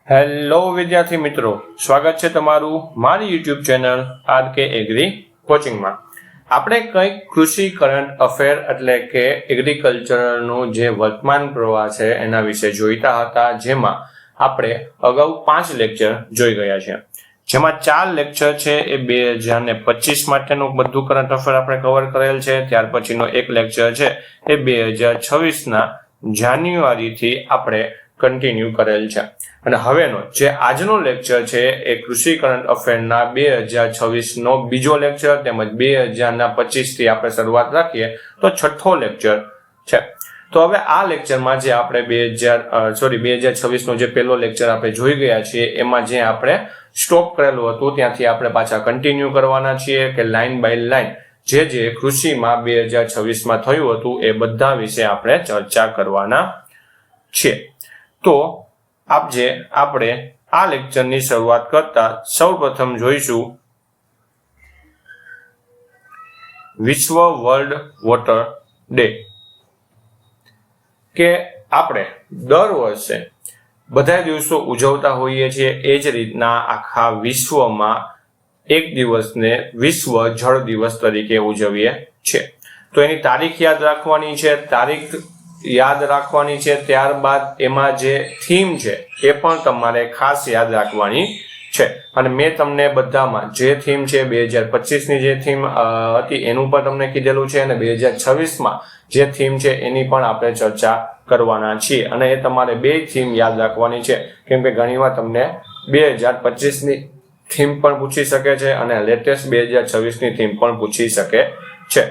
Hello વિદ્યાર્થી મિત્રો, સ્વાગત છે તમારું મારી યુટ્યુબ ચેનલ આરકે એગ્રી કોચિંગમાં. આપણે કંઈક કૃષિ કરંટ અફેર એટલે કે એગ્રીકલ્ચરનું જે વર્તમાન પ્રવાહ છે એના વિશે જોઈતા હતા, જેમાં આપણે અગાઉ 5 લેક્ચર જોઈ ગયા છે, જેમાં 4 લેક્ચર છે એ 2025 માટેનું બધું કરંટ અફેર આપણે કવર કરેલ છે. ત્યાર પછીનો એક લેક્ચર છે એ 2026ના જાન્યુઆરીથી આપણે કન્ટિન્યુ કરેલ છે, અને હવેનો જે આજનો લેક્ચર છે એ કૃષિ કરંટ અફેરના 2026 નો બીજો લેક્ચર તેમજ 2025 થી આપણે શરૂઆત રાખીએ તો છઠ્ઠો લેક્ચર છે. તો હવે આ લેક્ચરમાં જે આપણે 2026 નો જે પહેલો લેક્ચર આપણે જોઈ ગયા છીએ, એમાં જે આપણે સ્ટોપ કરેલું હતું ત્યાંથી આપણે પાછા કન્ટિન્યુ કરવાના છીએ કે લાઈન બાય લાઈન જે કૃષિમાં 2026માં થયું હતું એ બધા વિશે આપણે ચર્ચા કરવાના છીએ. તો આપણે આ લેક્ચરની શરૂઆત કરતા સૌપ્રથમ જોઈશું વિશ્વ વર્લ્ડ વોટર ડે, કે આપણે દર વર્ષે બધા દિવસો ઉજવતા હોઈએ છીએ એ જ રીતના આખા વિશ્વમાં એક દિવસને વિશ્વ જળ દિવસ તરીકે ઉજવીએ છીએ. તો એની તારીખ યાદ રાખવાની છે, ત્યારબાદ એમાં જે થીમ છે એ પણ તમારે ખાસ યાદ રાખવાની છે. અને મેં તમને બધામાં જે થીમ છે 2025ની જે થીમ હતી એનું પણ તમને કીધેલું છે, અને 2026માં જે થીમ છે એની પણ આપણે ચર્ચા કરવાના છીએ. અને એ તમારે બે થીમ યાદ રાખવાની છે, કેમ કે ઘણીવાર તમને 2025ની થીમ પણ પૂછી શકે છે અને લેટેસ્ટ 2026ની થીમ પણ પૂછી શકે છે.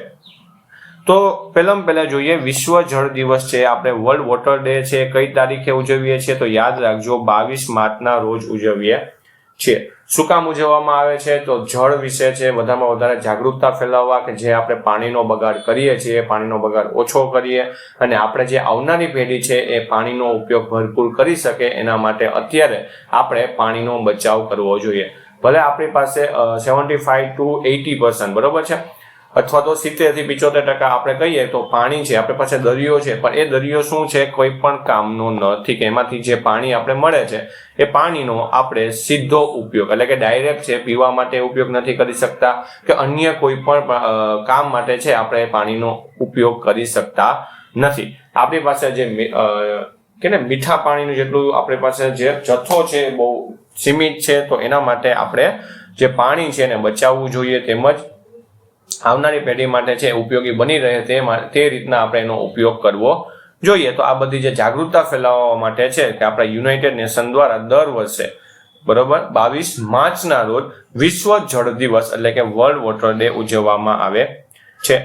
તો પહેલા જોઈએ વિશ્વ જળ દિવસ છે, આપણે વર્લ્ડ વોટર ડે છે, કઈ તારીખે ઉજવીએ છીએ? તો યાદ રાખજો 22 માર્ચના રોજ ઉજવીએ છીએ. શું કામ ઉજવવામાં આવે છે? તો જળ વિશે છે વધારેમાં વધારે જાગૃતતા ફેલાવવા, કે જે આપણે પાણીનો બગાડ કરીએ છીએ પાણીનો બગાડ ઓછો કરીએ અને આપણે જે આવનારી પેઢી છે એ પાણીનો ઉપયોગ ભરપૂર કરી શકે, એના માટે અત્યારે આપણે પાણીનો બચાવ કરવો જોઈએ. ભલે આપણી પાસે 75 to 80% બરોબર છે, અથવા તો 70 થી 75% આપણે કહીએ તો પાણી છે, આપણી પાસે દરિયો છે, પણ એ દરિયો શું છે, કોઈ પણ કામનો નથી, કે એમાંથી જે પાણી આપણે મળે છે એ પાણીનો આપણે સીધો ઉપયોગ એટલે કે ડાયરેક્ટ છે પીવા માટે ઉપયોગ નથી કરી શકતા, કે અન્ય કોઈ પણ કામ માટે છે આપણે પાણીનો ઉપયોગ કરી શકતા નથી. આપણી પાસે જે મીઠા પાણીનું જેટલું આપણી પાસે જે જથ્થો છે બહુ સીમિત છે, તો એના માટે આપણે જે પાણી છે એને બચાવવું જોઈએ, તેમજ આવનારી પેઢી માટે છે ઉપયોગી બની રહે તે રીતના આપણે એનો ઉપયોગ કરવો જોઈએ. તો આ બધી જે જાગૃતતા ફેલાવવા માટે છે કે આપણા યુનાઇટેડ નેશન દ્વારા દર વર્ષે બરોબર 22 માર્ચના રોજ વિશ્વ જળ દિવસ એટલે કે વર્લ્ડ વોટર ડે ઉજવવામાં આવે છે.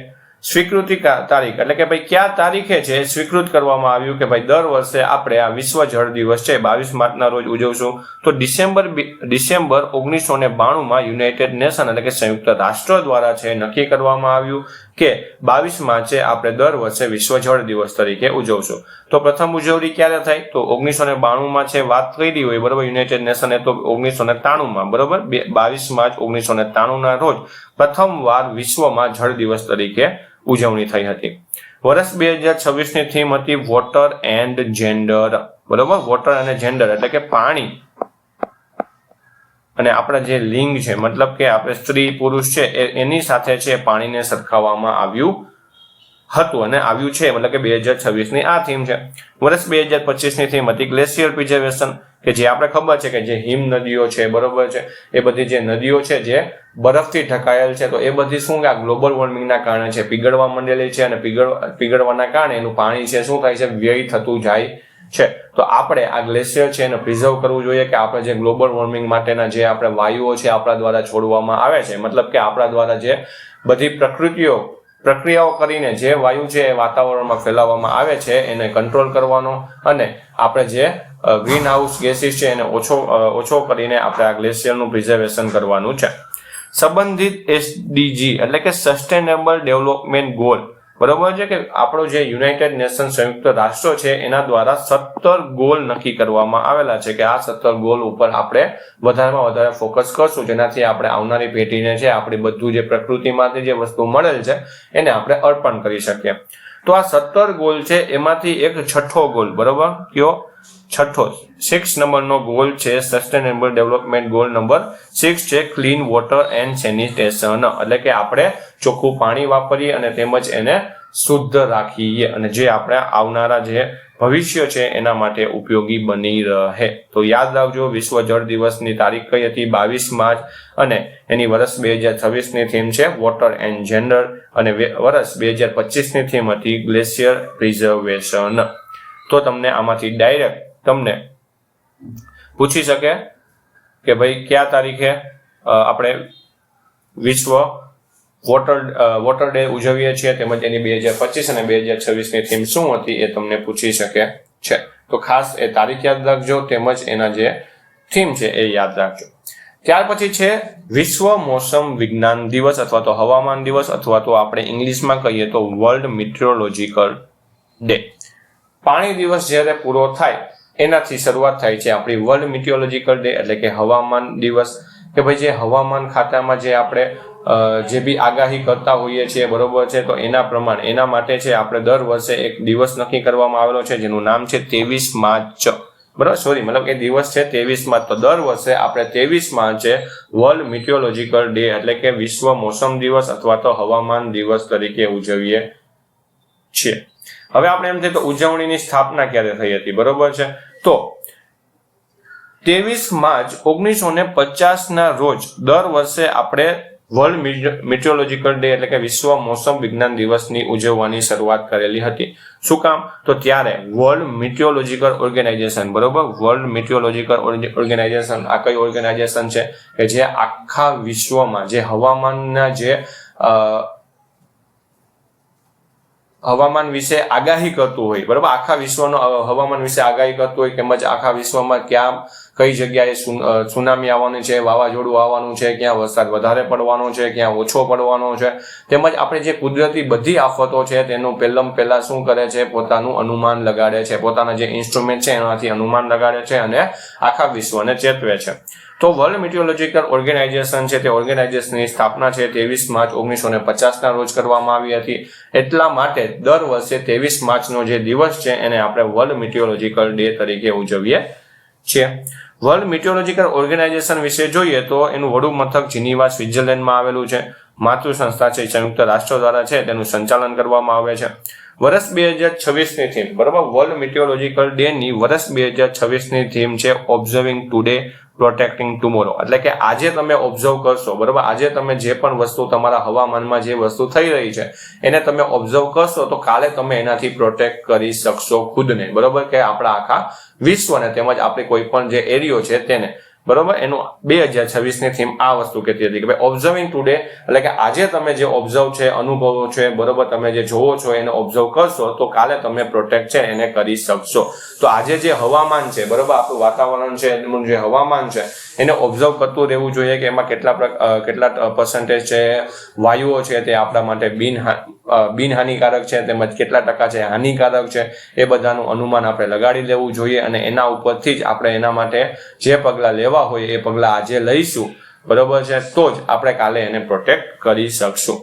સ્વીકૃતિ તારીખ એટલે કે ભાઈ કયા તારીખે છે સ્વીકૃત કરવામાં આવ્યું કે ભાઈ દર વર્ષે આપણે આ વિશ્વ જળ દિવસ છે 22 માર્ચના રોજ ઉજવશું? તો ડિસેમ્બર 1992માં યુનાઇટેડ નેશન એટલે કે સંયુક્ત રાષ્ટ્ર દ્વારા છે નક્કી કરવામાં આવ્યું કે 22 માર્ચે આપણે દર વર્ષે વિશ્વ જળ દિવસ તરીકે ઉજવશું. તો પ્રથમ ઉજવણી ક્યારે થઈ? તો 1992માં છે વાત કરી હોય બરોબર, યુનાઇટેડ નેશને તો 1993માં બરોબર, 22 માર્ચ 1993ના રોજ પ્રથમવાર વિશ્વમાં જળ દિવસ તરીકે ઉજવણી થઈ હતી. વર્ષ 2026ની થીમ હતી વોટર એન્ડ જેન્ડર બરોબર. વોટર અને જેન્ડર એટલે કે પાણી અને આપણા જે લિંગ છે, મતલબ કે આપણે સ્ત્રી પુરુષ છે એની સાથે છે પાણીને સરખાવવામાં આવ્યું હતું અને આવ્યું છે, મતલબ કે 2026ની આ થીમ છે. વર્ષ 2025ની થીમ હતી ગ્લેશિયર પ્રિઝર્વેશન, કે જે આપણે ખબર છે કે જે હિમ નદીઓ છે બરોબર છે, એ બધી જે નદીઓ છે જે બરફથી ઢંકાયેલ છે, તો એ બધી શું કે ગ્લોબલ વોર્મિંગના કારણે છે પીગળવા માંડેલી છે, અને પીગળવાના કારણે એનું પાણી છે શું થાય છે, વ્યય થતું જાય છે. તો આપણે આ ગ્લેશિયર છે એને પ્રિઝર્વ કરવું જોઈએ, કે આપણે જે ગ્લોબલ વોર્મિંગ માટેના જે આપણે વાયુઓ છે આપણા દ્વારા છોડવામાં આવે છે, મતલબ કે આપણા દ્વારા જે બધી પ્રક્રિયાઓ કરીને જે વાયુ છે એ વાતાવરણમાં ફેલાવવામાં આવે છે એને કંટ્રોલ કરવાનો, અને આપણે જે ગ્રીન હાઉસ ગેસીસ છે એને ઓછો કરીને આપણે આ ગ્લેશિયરનું પ્રિઝર્વેશન કરવાનું છે. સંબંધિત SDG એટલે કે સસ્ટેનેબલ ડેવલપમેન્ટ ગોલ બરોબર છે, કે આપણો જે યુનાઇટેડ નેશન સંયુક્ત રાષ્ટ્રો છે એના દ્વારા 17 ગોલ નક્કી કરવામાં આવેલા છે, કે આ 17 ગોલ ઉપર આપણે વધારેમાં વધારે ફોકસ કરશું, જેનાથી આપણે આવનારી પેઢીને છે આપણી બધું જે પ્રકૃતિમાંથી જે વસ્તુ મળેલ છે એને આપણે અર્પણ કરી શકીએ. તો આ 17 ગોલ છે એમાંથી એક છઠ્ઠો ગોલ, બરોબર, કયો છઠ્ઠો 6 નંબરનો ગોલ છે સસ્ટેનેબલ ડેવલપમેન્ટ ગોલ નંબર 6 છે ક્લીન વોટર એન્ડ સેનિટેશન, એટલે કે આપણે ચોખ્ખું પાણી વાપરીએ અને તેમજ એને શુદ્ધ રાખીએ અને જે આપણે આવનારા જે ભવિષ્ય છે એના માટે ઉપયોગી બની રહે. તો યાદ રાખજો, વિશ્વ જળ દિવસની તારીખ કઈ હતી? 22 માર્ચ અને એની વર્ષ 2026 ની થીમ છે વોટર એન્ડ જેન્ડર અને વર્ષ 2025 ની થીમ હતી ગ્લેશિયર પ્રિઝર્વેશન. તો તમને આમાંથી ડાયરેક્ટ તમને પૂછી શકે કે ભાઈ કયા તારીખે આપણે વિશ્વ વોટર ડે ઉજવીએ છીએ તેમજ એની 2025 અને 2026 ની થીમ શું હતી એ તમને પૂછી શકે છે. તો ખાસ એ તારીખ યાદ રાખજો તેમજ એના જે થીમ છે એ યાદ રાખજો. ત્યાર પછી છે વિશ્વ મોસમ વિજ્ઞાન દિવસ અથવા તો હવામાન દિવસ અથવા તો આપણે ઇંગ્લિશમાં કહીએ તો વર્લ્ડ મીટિયોરોલોજીકલ ડે. પાણી દિવસ જ્યારે પૂરો થાય એનાથી શરૂઆત થાય છે આપણી વર્લ્ડ મીટિયોરોલોજીકલ ડે એટલે કે હવામાન દિવસ, કે ભાઈ જે હવામાન ખાતામાં જે આપણે જે બી આગાહી કરતા હોઈએ છીએ, બરોબર છે, તો એના પ્રમાણે એના માટે છે આપણે દર વર્ષે એક દિવસ નક્કી કરવામાં આવેલો છે જેનું નામ છે 23 માર્ચ, બરાબર, સોરી મતલબ એ દિવસ છે 23 માર્ચ. તો દર વર્ષે આપણે 23 માર્ચે વર્લ્ડ મીટિયોરોલોજીકલ ડે એટલે કે વિશ્વ મોસમ દિવસ અથવા તો હવામાન દિવસ તરીકે ઉજવીએ છીએ. હવે આપણે એમ થાય તો ઉજવણીની સ્થાપના ક્યારે થઈ હતી, બરોબર છે, તો 23 માર્ચ 1950 ના રોજ દર વર્ષે આપણે વર્લ્ડ મીટિયોરોલોજીકલ ડે એટલે કે વિશ્વ મોસમ વિજ્ઞાન દિવસની ઉજવવાની શરૂઆત કરેલી હતી. શું કામ? તો ત્યારે વર્લ્ડ મીટિયોરોલોજીકલ ઓર્ગેનાઇઝેશન, બરોબર, વર્લ્ડ મીટિયોરોલોજીકલ ઓર્ગેનાઇઝેશન આ કઈ ઓર્ગેનાઇઝેશન છે કે જે આખા વિશ્વમાં જે હવામાનના જે હવામાન વિશે આગાહી કરતું હોય, બરોબર, આખા વિશ્વનો હવામાન વિશે આગાહી કરતું હોય તેમજ આખા વિશ્વમાં ક્યાં કઈ જગ્યાએ સુનામી આવવાની છે, વાવાઝોડું આવવાનું છે, ક્યાં વરસાદ વધારે પડવાનો છે, ક્યાં ઓછો પડવાનો છે, તેમજ આપણે જે કુદરતી બધી આફતો છે તેનું પહેલા શું કરે છે, પોતાનું અનુમાન લગાડે છે, પોતાના જે ઇન્સ્ટ્રુમેન્ટ છે એનાથી અનુમાન લગાડે છે અને આખા વિશ્વને ચેતવે છે. તો વર્લ્ડ મીટિયોરોલોજીકલ ઓર્ગેનાઇઝેશન છે તે ઓર્ગેનાઇઝેશનની સ્થાપના છે 23 માર્ચ 1950 ના રોજ કરવામાં આવી હતી. એટલા માટે દર વર્ષે 23 માર્ચનો જે દિવસ છે એને આપણે વર્લ્ડ મીટિયોરોજીકલ ડે તરીકે ઉજવીએ છીએ. વર્લ્ડ મીટિયોરોજીકલ ઓર્ગેનાઇઝેશન વિશે જોઈએ તો એનું વડું મથક જીનીવા સ્વિટ્ઝરલેન્ડમાં આવેલું છે. માતૃ સંસ્થા છે સંયુક્ત રાષ્ટ્રો દ્વારા છે તેનું સંચાલન કરવામાં આવે છે. વર્ષ 2026 ની થીમ, બરાબર, વર્લ્ડ મીટિયોરોજીકલ ડે ની વર્ષ 2026 ની થીમ છે ઓબ્ઝર્વિંગ ટુડે પ્રોટેક્ટિંગ ટુમોરો, એટલે કે આજે તમે ઓબ્ઝર્વ કરશો, બરાબર, આજે તમે જે પણ વસ્તુ તમારા હવામાનમાં જે વસ્તુ થઈ રહી છે એને તમે ઓબ્ઝર્વ કરશો તો કાલે તમે એનાથી પ્રોટેક્ટ કરી શકશો ખુદને, બરાબર, કે આપણા આખા વિશ્વને તેમજ આપણે કોઈ પણ જે એરિયો છે તેને, બરોબર. એનું 2026 ની થીમ આ વસ્તુ કહેતી હતી કે ભાઈ ઓબ્ઝર્વિંગ ટુડે એટલે કે આજે તમે જે ઓબ્ઝર્વ છે, અનુભવો છે, બરોબર, તમે જે જોવો છો એને ઓબ્ઝર્વ કરશો તો કાલે તમે પ્રોટેક્ટ છે એને કરી શકશો. તો આજે જે હવામાન છે, બરોબર, આપણું વાતાવરણ છે, એનું જે હવામાન છે એને ઓબ્ઝર્વ કરતું રહેવું જોઈએ કે એમાં કેટલા પર્સન્ટેજ છે વાયુઓ છે તે આપણા માટે બિનહાનિકારક છે તેમજ કેટલા ટકા છે હાનિકારક છે, એ બધાનું અનુમાન આપણે લગાડી લેવું જોઈએ અને એના ઉપરથી જ આપણે એના માટે જે પગલાં લેવા હોય એ પગલાં આજે લઈશું, બરોબર છે, તો જ આપણે કાલે એને પ્રોટેક્ટ કરી શકશું.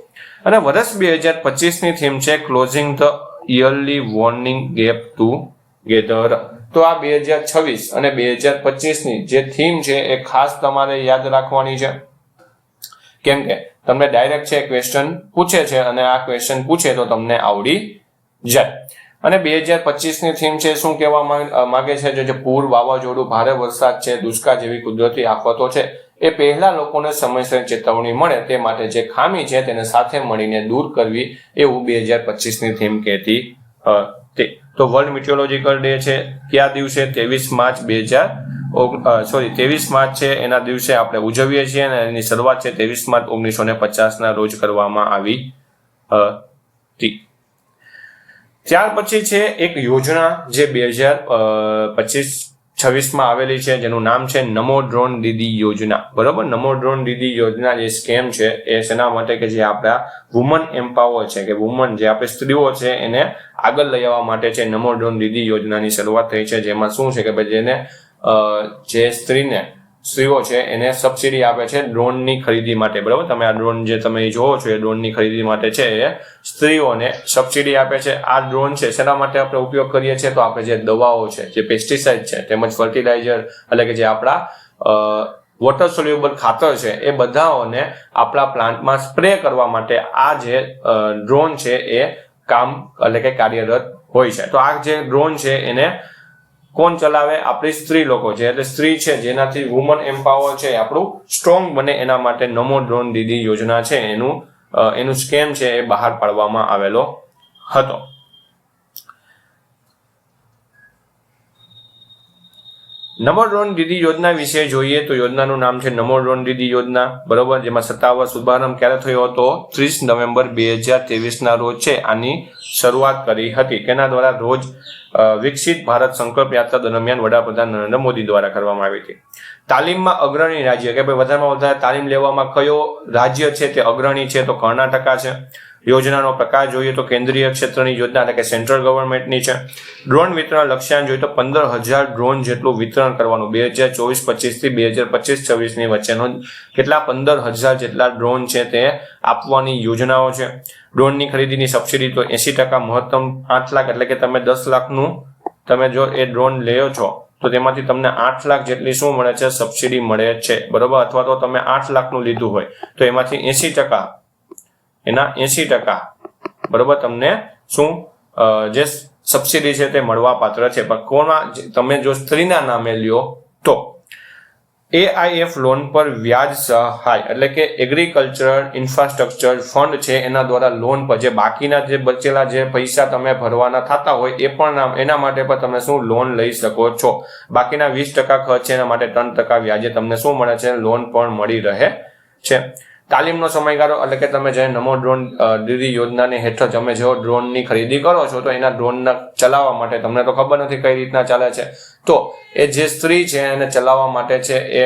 અને વર્ષ 2025 ની થીમ છે closing the yearly warning gap together. તો આ 2026 અને 2025 ની જે થીમ છે એ ખાસ તમારે યાદ રાખવાની છે, કેમ કે તમને ડાયરેક્ટ છે ક્વેશ્ચન પૂછે છે અને આ ક્વેશ્ચન પૂછે તો તમને આવડી જાય. અને 2025 ની થીમ છે શું કહેવા માંગે છે, જે પૂર, વાવાઝોડું, ભારે વરસાદ છે, દુષ્કાળ જેવી કુદરતી આફતો છે એ પહેલા લોકોને સમયસર ચેતવણી મળે તે માટે જે ખામી છે તેને સાથે મળીને દૂર કરવી, એવું 2025 ની થીમ કહેતી હતી. તો વર્લ્ડ મીટિયોરોજીકલ ડે છે કયા દિવસે? 23 માર્ચ 23 માર્ચ છે એના દિવસે આપણે ઉજવીએ છીએ અને એની શરૂઆત છે 23 માર્ચ 1950 ના રોજ કરવામાં આવી હતી. ત્યાર પછી છે એક યોજના જે 2025-26 માં આવેલી છે જેનું નામ છે નમો ડ્રોન દીદી યોજના, બરોબર. નમો ડ્રોન દીદી યોજના જે સ્કેમ છે એ શેના માટે કે જે આપણા વુમન એમ્પાવર છે કે વુમન જે આપણે સ્ત્રીઓ છે એને આગળ લઈ આવવા માટે છે નમો ડ્રોન દીદી યોજનાની શરૂઆત થઈ છે. જેમાં શું છે કે ભાઈ જેને જે સ્ત્રીને સ્ત્રીઓ છે એને સબસિડી આપે છે ડ્રોનની ખરીદી માટે, બરાબર. તમે આ ડ્રોન જે તમે જોવો છો એ ડ્રોનની ખરીદી માટે છે એ સ્ત્રીઓને સબસિડી આપે છે. આ ડ્રોન છે શેના માટે આપણે ઉપયોગ કરીએ છીએ, તો આપણે જે દવાઓ છે, જે પેસ્ટિસાઇડ છે તેમજ ફર્ટિલાઇઝર એટલે કે જે આપણા વોટર સોલ્યુબલ ખાતર છે એ બધાઓને આપણા પ્લાન્ટમાં સ્પ્રે કરવા માટે આ જે ડ્રોન છે એ કામ એટલે કે કાર્યરત હોય છે. તો આ જે ડ્રોન છે એને કોણ ચલાવે, આપણી સ્ત્રી લોકો છે, એટલે સ્ત્રી છે જેનાથી વુમન એમ્પાવર છે આપણું સ્ટ્રોંગ બને એના માટે નમો ડ્રોન દીદી યોજના છે એનું સ્કેમ છે એ બહાર પાડવામાં આવેલો હતો. નમો ડ્રોન દીદી યોજના વિશે જોઈએ તો યોજનાનું નામ છે નમો ડ્રોન દીદી યોજના, બરોબર. જેમાં સત્તાવાર શુભારંભ ક્યારે થયો હતો, 30 નવેમ્બર 2023 રોજ છે આની શરૂઆત કરી હતી. તેના દ્વારા રોજ વિકસિત ભારત સંકલ્પ યાત્રા દરમિયાન વડાપ્રધાન નરેન્દ્ર મોદી દ્વારા કરવામાં આવી હતી. તાલીમમાં અગ્રણી રાજ્ય કે ભાઈ વધારેમાં વધારે તાલીમ લેવામાં કયો રાજ્ય છે તે અગ્રણી છે, તો કર્ણાટક છે. યોજનાનો પ્રકાર જોઈએ તો કેન્દ્રીય ક્ષેત્રની યોજના એટલે કે સેન્ટ્રલ ગવર્મેન્ટની છે. ડ્રોન વિતરણ લક્ષ્યાંક જોઈએ તો 15,000 ડ્રોન જેટલું વિતરણ કરવાનું 2024-25 થી 2025-26 ની વચ્ચેનો કેટલા 15,000 જેટલા ડ્રોન છે તે આપવાની યોજનાઓ છે. ડ્રોનની ખરીદીની સબસિડી તો 80%, મહત્તમ 8 લાખ એટલે કે તમે 10 લાખનું તમે જો એ ડ્રોન લ્યો છો તો તેમાંથી તમને 8 લાખ જેટલી શું મળે છે, સબસિડી મળે છે, બરોબર. અથવા તો તમે 8 લાખનું લીધું હોય તો એમાંથી 80% એના 80% બરોબર તમને શું જે સબસિડી છે તે મળવા પાત્ર છે. પણ કોના, તમે જો સ્ત્રીના નામે લ્યો તો AIF લોન પર વ્યાજ સહાય એટલે કે એગ્રીકલ્ચરલ ઇન્ફ્રાસ્ટ્રક્ચર ફંડ છે એના દ્વારા લોન પર જે બાકીના જે બચેલા જે પૈસા તમે ભરવાના થતા હોય એ પણ એના માટે પણ તમે શું લોન લઈ શકો છો. બાકીના 20% ખર્ચ છે એના માટે 3% વ્યાજે તમને શું મળે છે, લોન પણ મળી રહે છે. તાલીમનો સમયગાળો એટલે કે તમે જે નમો ડ્રોન દીદી યોજનાની હેઠળ તમે જો ડ્રોનની ખરીદી કરો છો તો એના ડ્રોનને ચલાવવા માટે તમને તો ખબર નથી કઈ રીતના ચાલે છે, તો એ જે સ્ત્રી છે એને ચલાવવા માટે છે એ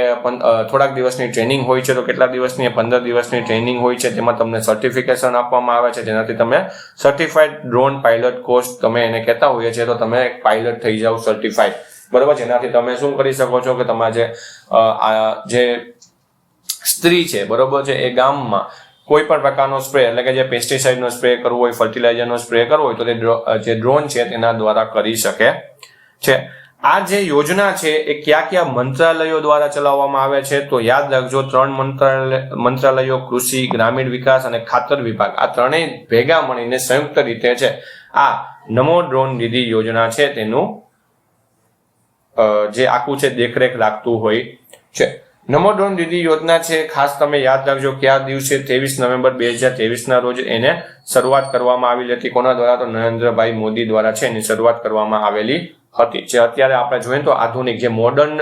થોડાક દિવસની ટ્રેનિંગ હોય છે. તો કેટલા દિવસની, 15 દિવસની ટ્રેનિંગ હોય છે. તેમાં તમને સર્ટિફિકેશન આપવામાં આવે છે જેનાથી તમે સર્ટિફાઈડ ડ્રોન પાયલટ કોર્સ તમે એને કહેતા હોઈએ છીએ, તો તમે એક પાયલટ થઈ જાઓ સર્ટિફાઈડ, બરોબર. જેનાથી તમે શું કરી શકો છો કે તમારા જે સ્ત્રી છે, બરોબર છે, એ ગામમાં કોઈ પણ પ્રકારનો સ્પ્રે એટલે કે જે પેસ્ટિસાઇડનો સ્પ્રે કરવો હોય, ફર્ટિલાઇઝરનો સ્પ્રે કરવો હોય તો તે જે ડ્રોન છે તેના દ્વારા કરી શકે છે. આ જે યોજના છે એ કયા મંત્રાલયો દ્વારા ચલાવવામાં આવે છે, તો યાદ રાખજો 3 મંત્રાલયો કૃષિ, ગ્રામીણ વિકાસ અને ખાતર વિભાગ, આ ત્રણેય ભેગા મળીને સંયુક્ત રીતે છે આ નમો ડ્રોન દીદી યોજના છે તેનું જે આખું છે દેખરેખ રાખતું હોય છે. નમો ડ્રોન દીદી યોજના છે ખાસ તમે યાદ રાખજો કયા દિવસે 23 નવેમ્બર 2023 રોજ એને શરૂઆત કરવામાં આવેલી હતી. કોના દ્વારા, તો નરેન્દ્રભાઈ મોદી દ્વારા છે એની શરૂઆત કરવામાં આવેલી હતી. જે અત્યારે આપણે જોઈએ તો આધુનિક જે મોડર્ન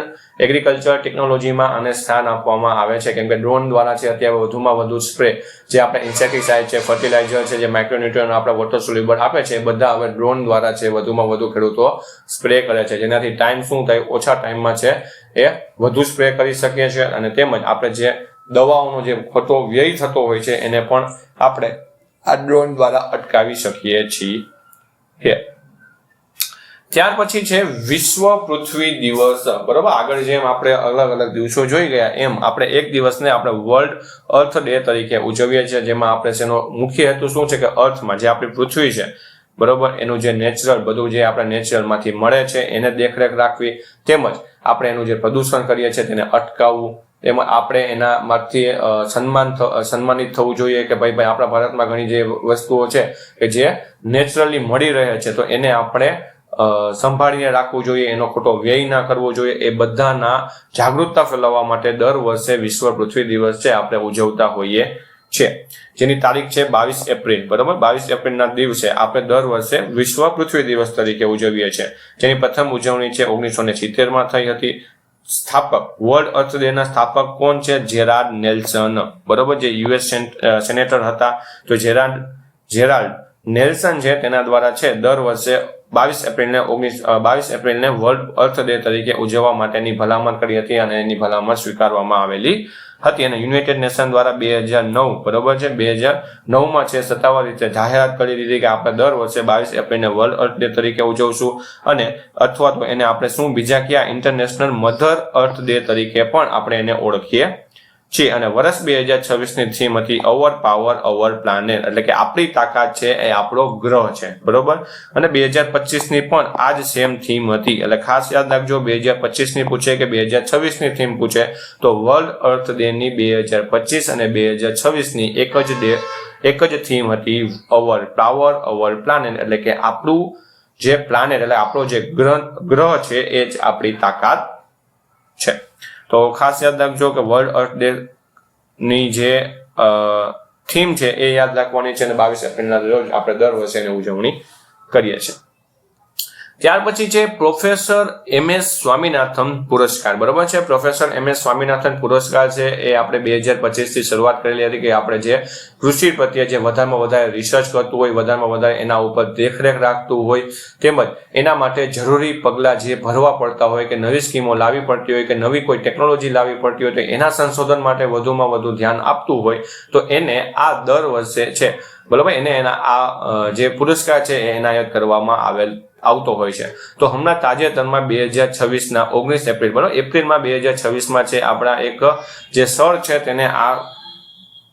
એગ્રીકલ્ચર ટેકનોલોજીમાં આને સ્થાન આપવામાં આવે છે, કેમ કે ડ્રોન દ્વારા છે અત્યારે વધુમાં વધુ સ્પ્રે જે આપણે ઇન્સેક્ટિસાઇડ છે, ફર્ટિલાઇઝર છે, જે માઇક્રોન્યુટ્રિયન્ટ આપણે વોટર સોલ્યુબલ આપે છે, બધા હવે ડ્રોન દ્વારા છે વધુમાં વધુ ખેડૂતો સ્પ્રે કરે છે, જેનાથી ટાઈમ શું થાય, ઓછા ટાઈમમાં છે એ વધુ સ્પ્રે કરી શકીએ છીએ. અને તેમજ આપણે જે દવાઓનો જે ખોટો વ્યય થતો હોય છે એને પણ આપણે આ ડ્રોન દ્વારા અટકાવી શકીએ છીએ. ત્યાર પછી છે વિશ્વ પૃથ્વી દિવસ, બરોબર. આગળ જેમ આપણે અલગ અલગ દિવસો જોઈ ગયા એમ આપણે એક દિવસને આપણે વર્લ્ડ અર્થ ડે તરીકે ઉજવીએ છીએ, જેમાં આપણે તેનો મુખ્ય હેતુ શું છે કે અર્થમાં જે આપણી પૃથ્વી છે, બરોબર, એનું જે નેચરલ બધું જે આપણે નેચરલમાંથી મળે છે એને દેખરેખ રાખવી, તેમજ આપણે એનું જે પ્રદૂષણ કરીએ છીએ તેને અટકાવવું, તેમજ આપણે એનામાંથી સન્માનિત થવું જોઈએ કે ભાઈ આપણા ભારતમાં ઘણી જે વસ્તુઓ છે કે જે નેચરલી મળી રહે છે તો એને આપણે સંભાળીને રાખવું જોઈએ, એનો ખોટો વ્યય ના કરવો જોઈએ. એ બધાના જાગૃતતા ફેલાવવા માટે દર વર્ષે વિશ્વ પૃથ્વી દિવસ છે આપણે ઉજવતા હોઈએ છે, જેની તારીખ છે 22 એપ્રિલ, બરોબર. 22 એપ્રિલના દિવસે આપણે દર વર્ષે વિશ્વ પૃથ્વી દિવસ તરીકે ઉજવીએ છીએ, જેની પ્રથમ ઉજવણી છે 1970 થઈ હતી. સ્થાપક, વર્લ્ડ અર્થ ડે ના સ્થાપક કોણ છે, જેરાલ્ડ નેલ્સન, બરોબર, જે US સેનેટર હતા. તો જેરાલ્ડ નેલ્સન છે તેના દ્વારા છે દર વર્ષે 22 એપ્રિલને વર્લ્ડ અર્થ ડે તરીકે ઉજવવા માટેની ભલામણ કરી હતી અને એની ભલામણ સ્વીકારવામાં આવેલી હતી. અને યુનાઇટેડ નેશન દ્વારા 2009 બરોબર છે 2009માં છે સત્તાવાર રીતે જાહેરાત કરી દીધી કે આપણે દર વર્ષે 22 એપ્રિલને વર્લ્ડ અર્થ ડે તરીકે ઉજવશું અને અથવા તો એને આપણે શું બીજા કયા ઇન્ટરનેશનલ મધર અર્થ ડે તરીકે પણ આપણે એને ઓળખીએ છીએ. અને વર્ષ 2026ની થીમ હતી અવર પાવર અવર પ્લાનેટ, એટલે કે આપણી તાકાત છે એ આપણો ગ્રહ છે બરોબર. અને 2025ની પણ આ જ સેમ થીમ હતી, એટલે ખાસ યાદ રાખજો 2025ની પૂછે કે 2026ની થીમ પૂછે તો વર્લ્ડ અર્થ ડે ની 2025 અને 2026ની એક જ થીમ હતી અવર પાવર અવર પ્લાનેટ, એટલે કે આપણું જે પ્લાનેટ એટલે આપણો જે ગ્રહ છે એ જ આપણી તાકાત છે. તો ખાસ યાદ રાખજો કે વર્લ્ડ અર્થ ડે ની જે થીમ છે એ યાદ રાખવાની છે અને 22 એપ્રિલના રોજ આપણે દર વર્ષે એની ઉજવણી કરીએ છીએ. ત્યાર પછી છે પ્રોફેસર MS સ્વામીનાથન પુરસ્કાર બરોબર છે. પ્રોફેસર MS સ્વામીનાથન પુરસ્કાર છે એ આપણે 2025 થી શરૂઆત કરેલી હતી કે આપણે જે કૃષિ પ્રત્યે જે વધારેમાં વધારે રિસર્ચ કરતું હોય, વધારેમાં વધારે એના ઉપર દેખરેખ રાખતું હોય, તેમજ એના માટે જરૂરી પગલાં જે ભરવા પડતા હોય કે નવી સ્કીમો લાવવી પડતી હોય કે નવી કોઈ ટેકનોલોજી લાવવી પડતી હોય તો એના સંશોધન માટે વધુમાં વધુ ધ્યાન આપતું હોય તો એને આ દર વર્ષે છે બરોબર એને એના આ જે પુરસ્કાર છે એ એનાયત કરવામાં આવતો હોય છે. તો હમણાં તાજેતરમાં 2026ના 19 એપ્રિલ બરોબર એપ્રિલમાં 2026માં છે આપણા એક જે સર છે તેને આ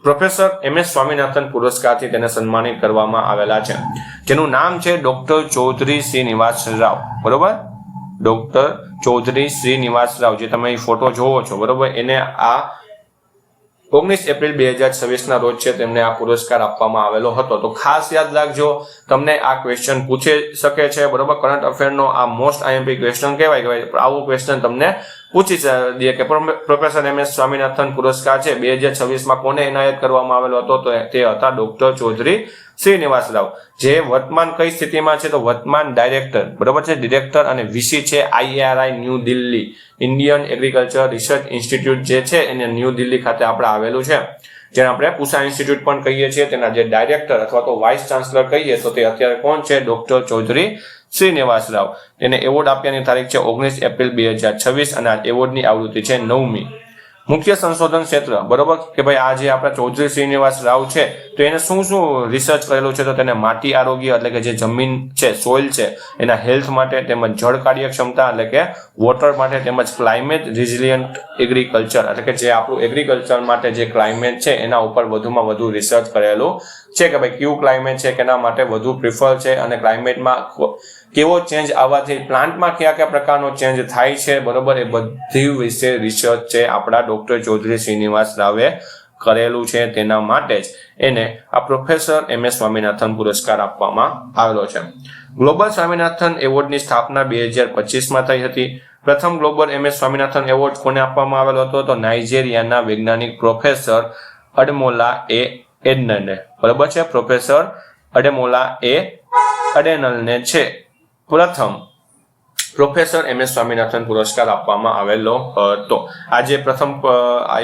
પ્રોફેસર MS સ્વામીનાથન પુરસ્કારથી તેને સન્માનિત કરવામાં આવેલા છે, જેનું નામ છે ડોક્ટર ચૌધરી શ્રીનિવાસ રાવ બરોબર. ડોક્ટર ચૌધરી શ્રીનિવાસ રાવ જે તમે ફોટો જોવો છો બરોબર, એને આ 19 એપ્રિલ 2026ના રોજ છે તેમને આ પુરસ્કાર આપવામાં આવેલો હતો. તો ખાસ યાદ રાખજો તમને આ ક્વેશ્ચન પૂછી શકે છે બરોબર. કરંટ અફેરનો આ મોસ્ટ IMP ક્વેશ્ચન કહેવાય આવું ક્વેશ્ચન તમને પૂછી દે કે પ્રોફેસર MS સ્વામીનાથન પુરસ્કાર છે 2026માં કોને એનાયત કરવામાં આવેલો હતો તો તે હતા ડોક્ટર ચૌધરી શ્રીનિવાસ રાવ, જે વર્તમાન કઈ સ્થિતિમાં છે તો વર્તમાન ડાયરેક્ટર બરોબર છે, ડિરેક્ટર અને VC છે IARI new Delhi, Indian agriculture research institute જે છે એને ન્યૂ દિલ્હી ખાતે આપણે આવેલું છે, જેને આપણે પૂષા ઇન્સ્ટિટ્યૂટ પણ કહીએ છીએ. તેના જે ડાયરેક્ટર અથવા તો વાઇસ ચાન્સલર કહીએ તો તે અત્યારે કોણ છે ડોક્ટર ચૌધરી શ્રીનિવાસ રાવ. તેને એવોર્ડ આપ્યાની તારીખ છે 19 એપ્રિલ 2026 અને આ એવોર્ડની આવૃત્તિ છે 9મી. મુખ્ય સંશોધન ક્ષેત્ર બરોબર કે ભાઈ આ જે આપણા ચૌધરી શ્રીનિવાસ રાવ છે તો એને શું રિસર્ચ કરેલું છે તો તેને માટી આરોગ્ય એટલે કે જે જમીન છે સોઇલ છે એના હેલ્થ માટે, તેમજ જળ કાર્યક્ષમતા એટલે કે વોટર માટે, તેમજ ક્લાઇમેટ રિઝિલિયન્ટ એગ્રીકલ્ચર એટલે કે જે આપણું એગ્રીકલ્ચર માટે જે ક્લાઇમેટ છે એના ઉપર વધુમાં વધુ રિસર્ચ કરેલું છે કે ભાઈ કયું ક્લાઇમેટ છે કેના માટે વધુ પ્રિફર છે અને ક્લાઇમેટમાં કેવો ચેન્જ આવવાથી પ્લાન્ટમાં કયા કયા પ્રકારનો ચેન્જ થાય છે બરોબર, એ બધી વિશે રિસર્ચ છે આપણા ડોક્ટર ચૌધરી શ્રીનિવાસ રાવે કરેલું છે. તેના માટે જ એને આ પ્રોફેસર MS સ્વામીનાથન પુરસ્કાર આપવામાં આવેલો છે. ગ્લોબલ સ્વામીનાથન એવોર્ડની સ્થાપના 2025માં થઈ હતી. પ્રથમ ગ્લોબલ MS સ્વામીનાથન એવોર્ડ કોને આપવામાં આવેલો હતો તો નાઇજેરિયાના વૈજ્ઞાનિક પ્રોફેસર અડમોલા એડનને બરોબર છે. પ્રોફેસર અડેમોલા એડેનલને છે પ્રથમ પ્રોફેસર MS સ્વામીનાથન પુરસ્કાર આપવામાં આવેલો હતો. આ જે પ્રથમ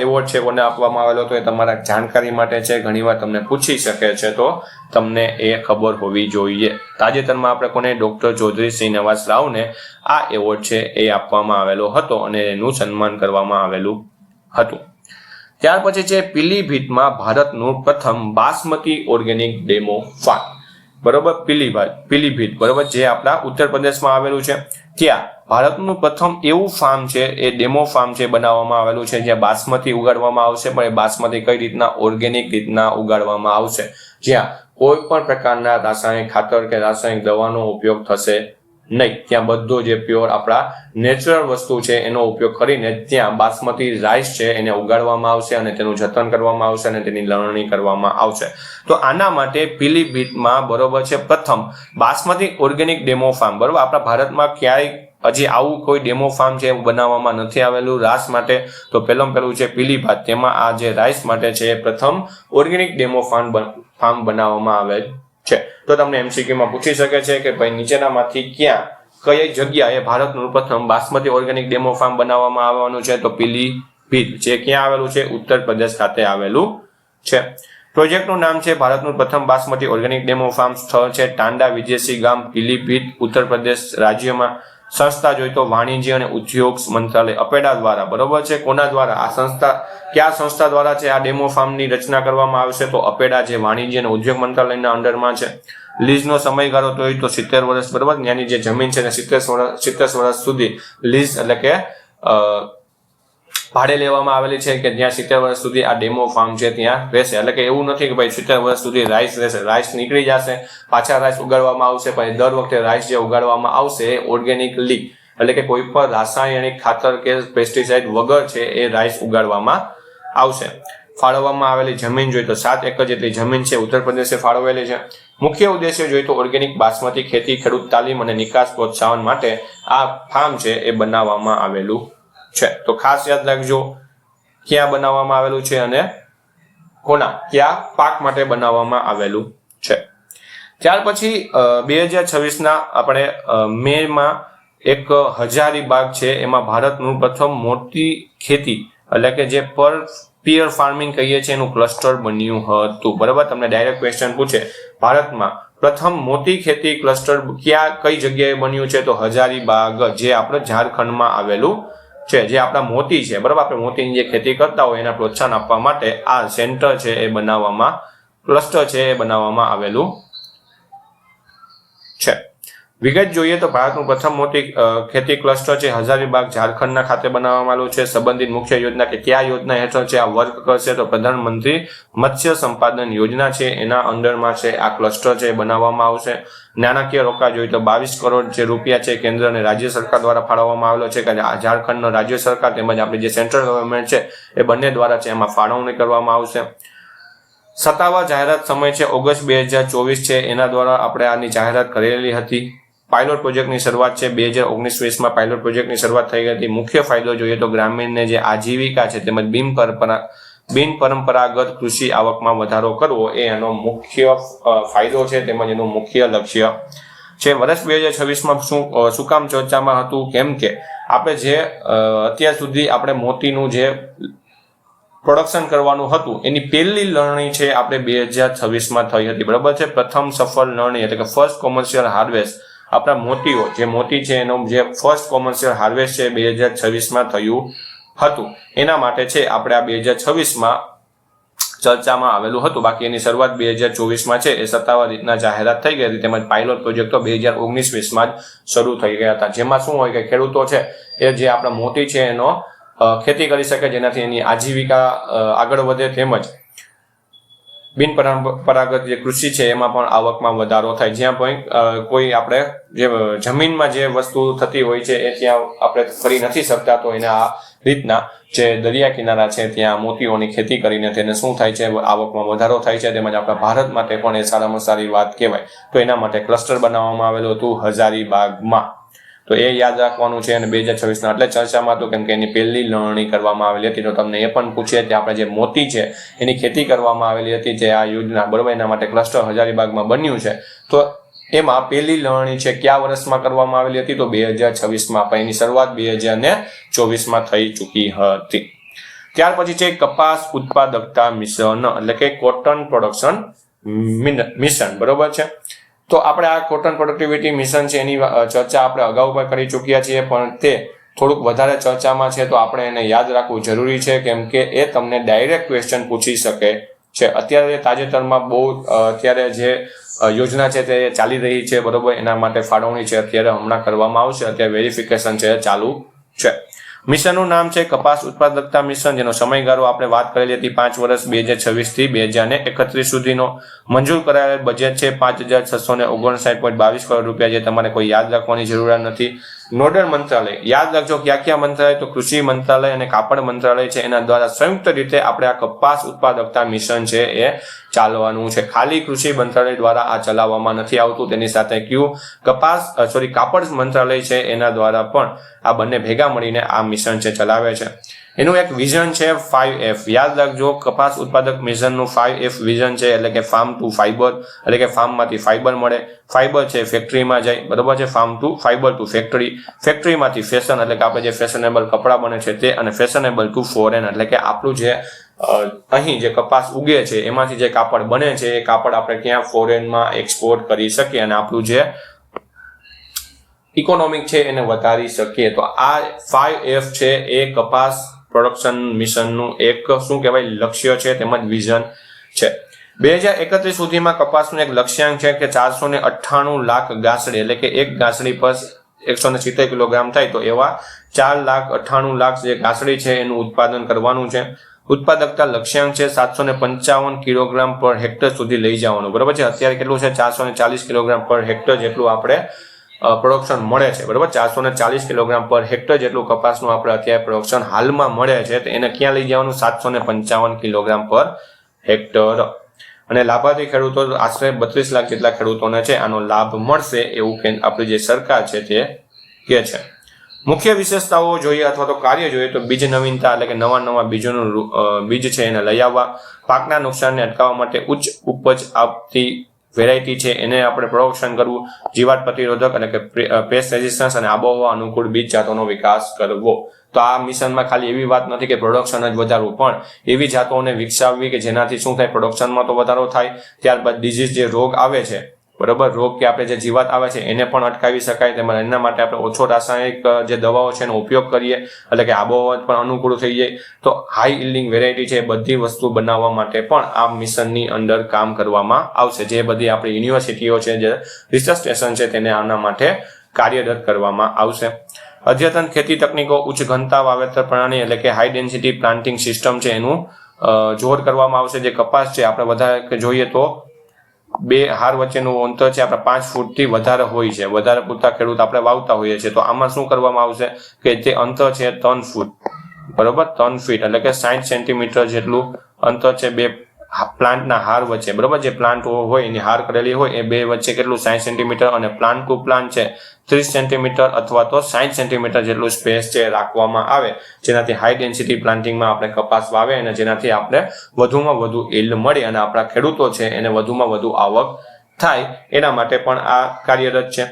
એવોર્ડ છે કોને આપવામાં આવેલો હતો એ તમારા જાણકારી માટે છે, ઘણીવાર તમને પૂછી શકે છે તો તમને એ ખબર હોવી જોઈએ. તાજેતરમાં આપણે કોને ડોક્ટર ચૌધરી શ્રીનિવાસ રાવને આ એવોર્ડ છે એ આપવામાં આવેલો હતો અને એનું સન્માન કરવામાં આવેલું હતું. ત્યાર પછી છે પીલીભીતમાં ભારતનું પ્રથમ બાસમતી ઓર્ગેનિક ડેમો ફાર્મ બરોબર. પીલીભીત બરોબર જે આપણા ઉત્તર પ્રદેશમાં આવેલું છે. ત્યાં ભારતનું પ્રથમ એવું ફાર્મ છે એ ડેમો ફાર્મ છે બનાવવામાં આવેલું છે જ્યાં બાસમતી ઉગાડવામાં આવશે, પણ એ બાસમતી કઈ રીતના ઓર્ગેનિક રીતના ઉગાડવામાં આવશે, જ્યાં કોઈ પણ પ્રકારના રાસાયણિક ખાતર કે રાસાયણિક દવાનો ઉપયોગ થશે નહીં. ત્યાં બધો જે પ્યોર આપણા નેચરલ વસ્તુ છે એનો ઉપયોગ કરીને ત્યાં બાસમતી રાઈસ છે એને ઉગાડવામાં આવશે અને તેનું જતન કરવામાં આવશે અને તેની લણણી કરવામાં આવશે. તો આના માટે પીલીભીતમાં બરોબર છે પ્રથમ બાસમતી ઓર્ગેનિક ડેમો ફાર્મ બરોબર. આપણા ભારતમાં ક્યાંય હજી આવું કોઈ ડેમો ફાર્મ છે બનાવવામાં નથી આવેલું રાઈસ માટે, તો પહેલું છે પીલીભીત, તેમાં આ જે રાઈસ માટે છે પ્રથમ ઓર્ગેનિક ડેમો ફાર્મ બનાવવામાં આવેલ છે. તો તમને MCQમાં પૂછી શકે છે કે ભાઈ નીચેનામાંથી કઈ જગ્યાએ ભારતનું પ્રથમ બાસમતી ઓર્ગેનિક ડેમો ફાર્મ બનાવવામાં આવવાનું છે તો પીલીભીત જે ક્યાં આવેલું છે ઉત્તર પ્રદેશ ખાતે આવેલું છે. પ્રોજેક્ટનું નામ છે ભારતનું પ્રથમ બાસમતી ઓર્ગેનિક ડેમો ફાર્મ. સ્થળ છે ટાંડા વિજયસિંહ ગામ, પીલીભીત, ઉત્તર પ્રદેશ રાજ્યમાં. સંસ્થા જોઈએ તો વાણિજ્ય અને ઉદ્યોગ મંત્રાલય અપેડા દ્વારા. બરોબર છે. કોના દ્વારા આ સંસ્થા, કયા સંસ્થા દ્વારા છે આ ડેમો ફાર્મની રચના કરવામાં આવશે? તો અપેડા જે વાણિજ્ય અને ઉદ્યોગ મંત્રાલયના અંડરમાં છે. લીઝનો સમયગાળો જોઈએ તો 70 વર્ષ. બરોબર. ત્યાંની જે જમીન છે 70 વર્ષ સુધી લીઝ એટલે કે ભાડે લેવામાં આવેલી છે કે જ્યાં 70 વર્ષ સુધી આ ડેમો ફાર્મ છે ત્યાં રહેશે. એટલે કે એવું નથી કે ભાઈ 70 વર્ષ સુધી રાઈસ રહેશે, રાઈસ નીકળી જશે, પાછા રાઈસ ઉગાડવામાં આવશે, પણ દર વખતે રાઈસ જે ઉગાડવામાં આવશે એ ઓર્ગેનિકલી એટલે કે કોઈ પણ રાસાયણિક ખાતર કે પેસ્ટિસાઇડ વગર છે એ રાઈસ ઉગાડવામાં આવશે. ફાળવવામાં આવેલી જમીન જોઈએ તો 7 એકર જેટલી જમીન છે ઉત્તર પ્રદેશે ફાળવેલી છે. મુખ્ય ઉદ્દેશ્ય જોઈએ તો ઓર્ગેનિક બાસમતી ખેતી, ખેડૂત તાલીમ અને નિકાસ પ્રોત્સાહન માટે આ ફાર્મ છે એ બનાવવામાં આવેલું છે. તો ખાસ યાદ રાખજો ક્યાં બનાવવામાં આવેલું છે અને કયા પાક માટે બનાવવામાં આવેલું છે. ત્યાર પછી 2026ના આપણે મેમાં એક હજારીબાગ છે એમાં ભારતનું પ્રથમ મોટી ખેતી એટલે કે જે પિયર ફાર્મિંગ કહીએ છીએ એનું ક્લસ્ટર બન્યું હતું. બરાબર. તમને ડાયરેક્ટ ક્વેશ્ચન પૂછે ભારતમાં પ્રથમ મોટી ખેતી ક્લસ્ટર કઈ જગ્યાએ બન્યું છે? તો હજારીબાગ જે આપણે ઝારખંડમાં આવેલું છે, જે આપણા મોતી છે. બરાબર. આપણે મોતીની જે ખેતી કરતા હોય એના પ્રોત્સાહન આપવા માટે આ સેન્ટર છે એ બનાવવામાં, ક્લસ્ટર છે એ બનાવવામાં આવેલું છે. વિગત જોઈએ તો ભારતનું પ્રથમ મોટી ખેતી ક્લસ્ટર છે હજારીબાગ ઝારખંડના ખાતે બનાવવામાં આવેલું છે. સંબંધિત મુખ્ય યોજના કે કયા યોજના હેઠળ છે આ વર્ક કરશે? તો પ્રધાનમંત્રી મત્સ્ય સંપાદન યોજના છે એના અંડરમાં છે આ ક્લસ્ટર છે બનાવવામાં આવશે. નાણાકીય રોકાણ જોઈએ તો 22 કરોડ જે રૂપિયા છે કેન્દ્ર અને રાજ્ય સરકાર દ્વારા ફાળવવામાં આવેલો છે કે ઝારખંડનો રાજ્ય સરકાર તેમજ આપણી જે સેન્ટ્રલ ગવર્મેન્ટ છે એ બંને દ્વારા છે એમાં ફાળવણી કરવામાં આવશે. સત્તાવાર જાહેરાત સમય છે ઓગસ્ટ 2024 છે એના દ્વારા આપણે આની જાહેરાત કરેલી હતી. પાયલોટ પ્રોજેક્ટની શરૂઆત છે 2019-20માં પાયલોટ પ્રોજેક્ટની શરૂઆત થઈ ગઈ હતી. મુખ્ય ફાયદો જોઈએ તો ગ્રામીણને જે આજીવિકા છે તેમજ બિનપરંપરાગત કૃષિ આવકમાં વધારો કરવો એ એનો મુખ્ય ફાયદો છે તેમજ એનું મુખ્ય લક્ષ્ય છે. વર્ષ 2026માં શું કામ ચર્ચામાં હતું? કેમ કે આપણે જે અત્યાર સુધી આપણે મોતીનું જે પ્રોડક્શન કરવાનું હતું એની પહેલી લણણી છે આપણે 2026માં થઈ હતી. બરાબર છે. પ્રથમ સફળ લણણી એટલે કે ફર્સ્ટ કોમર્શિયલ હાર્વેસ્ટ આપણા મોતીઓ જે મોતી છે એનો જે ફર્સ્ટ કોમર્શિયલ હાર્વેસ્ટ છે 2026માં થયું હતું. એના માટે છે આપણે આ 2026માં ચર્ચામાં આવેલું હતું. બાકી એની શરૂઆત 2024માં છે એ સત્તાવાર રીતના જાહેરાત થઈ ગઈ હતી. તેમજ પાયલોટ પ્રોજેક્ટો 2019-20માં જ શરૂ થઈ ગયા હતા. જેમાં શું હોય કે ખેડૂતો છે એ જે આપણા મોતી છે એનો ખેતી કરી શકે જેનાથી એની આજીવિકા આગળ વધે તેમજ બિનપરંપરાગત જે કૃષિ છે એમાં પણ આવકમાં વધારો થાય. જ્યાં પણ કોઈ આપણે જે જમીનમાં જે વસ્તુ થતી હોય છે એ ત્યાં આપણે કરી નથી શકતા તો એને આ રીતના જે દરિયા કિનારા છે ત્યાં મોતીઓની ખેતી કરીને તેને શું થાય છે આવકમાં વધારો થાય છે. તેમજ આપણા ભારત માટે પણ એ સારામાં સારી વાત કહેવાય. તો એના માટે ક્લસ્ટર બનાવવામાં આવેલું હતું હજારીબાગમાં. તો એ યાદ રાખવાનું છે અને 2026ના એટલે ચર્ચામાં હતું કેમ કે એની પહેલી લણણી કરવામાં આવેલી હતી. તો તમને એ પણ પૂછે કે આપણે જે મોતી છે એની ખેતી કરવામાં આવેલી હતી જે આ યોજના બરોબર એના માટે ક્લસ્ટર હજારીબાગમાં બન્યું છે. તો એમાં પહેલી લણણી છે કયા વર્ષમાં કરવામાં આવેલી હતી? તો 2026માં. પણ એની શરૂઆત 2024માં થઈ ચૂકી હતી. ત્યાર પછી છે કપાસ ઉત્પાદકતા મિશન એટલે કે કોટન પ્રોડક્શન મિશન. બરોબર છે. તો આપણે આ કોટન પ્રોડક્ટિવિટી મિશન છે એની ચર્ચા આપણે અગાઉ પણ કરી ચૂક્યા છીએ પણ તે થોડુંક વધારે ચર્ચામાં છે તો આપણે એને યાદ રાખવું જરૂરી છે કેમ કે એ તમને ડાયરેક્ટ ક્વેશ્ચન પૂછી શકે છે. અત્યારે તાજેતરમાં બહુ અત્યારે જે યોજના છે તે ચાલી રહી છે બરોબર એના માટે ફાળવણી છે અત્યારે હમણાં કરવામાં આવશે. અત્યારે વેરિફિકેશન છે ચાલુ છે. મિશનનું નામ છે કપાસ ઉત્પાદકતા મિશન જેનો સમયગાળો આપણે વાત કરેલી હતી 5 વર્ષ 2026 થી 2031 સુધીનો. મંજૂર કરાયેલ બજેટ છે 5,659.22 કરોડ રૂપિયા જે તમારે કોઈ યાદ રાખવાની જરૂરિયાત નથી. નોડલ મંત્રાલય યાદ રાખજો ક્યાં મંત્રાલય? તો કૃષિ મંત્રાલય અને કાપડ મંત્રાલય છે એના દ્વારા સંયુક્ત રીતે આપણે આ કપાસ ઉત્પાદકતા મિશન છે એ ચાલવાનું છે. ખાલી કૃષિ મંત્રાલય દ્વારા આ ચલાવવામાં નથી આવતું. તેની સાથે કાપડ મંત્રાલય છે એના દ્વારા પણ આ બંને ભેગા મળીને આ મિશન છે ચલાવે છે. એનું એક વિઝન છે 5F. યાદ રાખજો કપાસ ઉત્પાદક મિશનનું 5F વિઝન છે એટલે કે ફાર્મ ટુ ફાઈબર એટલે કે ફાર્મમાંથી ફાઈબર મળે. ફાઈબર છે ફેક્ટરીમાં જાય બરોબર છે. Farm to fibre to factory ફેક્ટરીમાંથી ફેશન એટલે કે આપણે જે ફેશનેબલ કપડાં બને છે તે, અને ફેશનેબલ ટુ ફોરેન એટલે કે આપણું જે અહીં જે કપાસ ઉગે છે એમાંથી જે કાપડ બને છે એ કાપડ આપણે ક્યાં ફોરેનમાં એક્સપોર્ટ કરી શકીએ અને આપણું જે ઇકોનોમિક છે એને વધારી શકીએ. તો આ 5F છે એ કપાસ પ્રોડક્શન મિશનનું એક શું કહેવાય લક્ષ્ય છે તેમજ વિઝન છે. 2031 સુધીમાં કપાસનું એક લક્ષ્યાંક છે કે 498 લાખ ગાંસડી એટલે કે એક ગાંસડી પર 170 કિલોગ્રામ થાય તો એવા 4,98,00,000 જે ગાંસડી છે એનું ઉત્પાદન કરવાનું છે. ઉત્પાદકતા લક્ષ્યાંક છે 755 કિલોગ્રામ પર હેક્ટર સુધી લઈ જવાનું. બરાબર છે. અત્યારે કેટલું છે 440 કિલોગ્રામ પર હેક્ટર જેટલું આપણે પ્રોડક્શન મળે છે. બરાબર. 440 કિલોગ્રામ પર હેક્ટર જેટલું કપાસનું આપણે અત્યારે પ્રોડક્શન હાલમાં મળે છે તો એને ક્યાં લઈ જવાનું 755 કિલોગ્રામ પર હેક્ટર. અને લાભાર્થી ખેડૂતો આશરે 32 લાખ જેટલા ખેડૂતોને છે આનો લાભ મળશે એવું આપણી જે સરકાર છે તે કહે છે. મુખ્ય વિશેષતાઓ જોઈએ અથવા તો કાર્ય જોઈએ તો બીજ નવીનતા એટલે કે નવા બીજોનું બીજ છે એને લઈ આવવા, પાકના નુકસાનને અટકાવવા માટે ઉચ્ચ ઉપજ આપતી વેરાયટી છે એને આપણે પ્રોડક્શન કરવું, જીવાત પ્રતિરોધક એટલે કે પેસ્ટ રેઝિસ્ટન્સ અને આબોહવા અનુકૂળ બીજ જાતોનો વિકાસ કરવો. તો આ મિશનમાં ખાલી એવી વાત નથી કે પ્રોડક્શન જ વધારવું, પણ એવી જાતોને વિકસાવવી કે જેનાથી શું થાય પ્રોડક્શનમાં તો વધારો થાય, ત્યારબાદ ડિઝીઝ જે રોગ આવે છે બરોબર રોગ કે આપણે જે જીવાત આવે છે એને પણ અટકાવી શકાય. તેમજ એના માટે આપણે ઓછો રાસાયણિક જે દવાઓ છે એનો ઉપયોગ કરીએ એટલે કે આબોહવા પણ અનુકૂળ થઈ જાય. તો હાઈ ઇલ્ડિંગ વેરાયટી છે બધી વસ્તુ બનાવવા માટે પણ આ મિશનની અંદર કામ કરવામાં આવશે. જે બધી આપણી યુનિવર્સિટીઓ છે જે રિસર્ચ સ્ટેશન છે તેને આના માટે કાર્યરત કરવામાં આવશે. અદ્યતન ખેતી તકનીકો, ઉચ્ચ ઘનતા વાવેતર પ્રણાલી એટલે કે હાઈ ડેન્સિટી પ્લાન્ટિંગ સિસ્ટમ છે એનું જોર કરવામાં આવશે. જે કપાસ છે આપણે વધારે જોઈએ તો બે હાર વચ્ચેનું અંતર છે આપણે 5 ફૂટથી વધારે હોય છે. વધારે પૂરતા ખેડૂત આપણે વાવતા હોઈએ છીએ તો આમાં શું કરવામાં આવશે કે જે અંતર છે 3 ફૂટ બરોબર 3 ફીટ એટલે કે 60 સેન્ટીમીટર જેટલું અંતર છે બે પ્લાન્ટના હાર વચ્ચે. બરોબર. જે પ્લાન્ટ હોય એની હાર કરેલી હોય એ બે વચ્ચે કેટલું 60 સેન્ટીમીટર અને પ્લાન્ટ ટુ પ્લાન્ટ છે 30 સેન્ટીમીટર અથવા તો 60 સેન્ટીમીટર જેટલું સ્પેસ છે રાખવામાં આવે, જેનાથી હાઈ ડેન્સિટી પ્લાન્ટિંગમાં આપણે કપાસ વાવે અને જેનાથી આપણે વધુમાં વધુ ઈલ્ડ મળે અને આપણા ખેડૂતો છે એને વધુમાં વધુ આવક થાય એના માટે પણ આ કાર્યરત છે.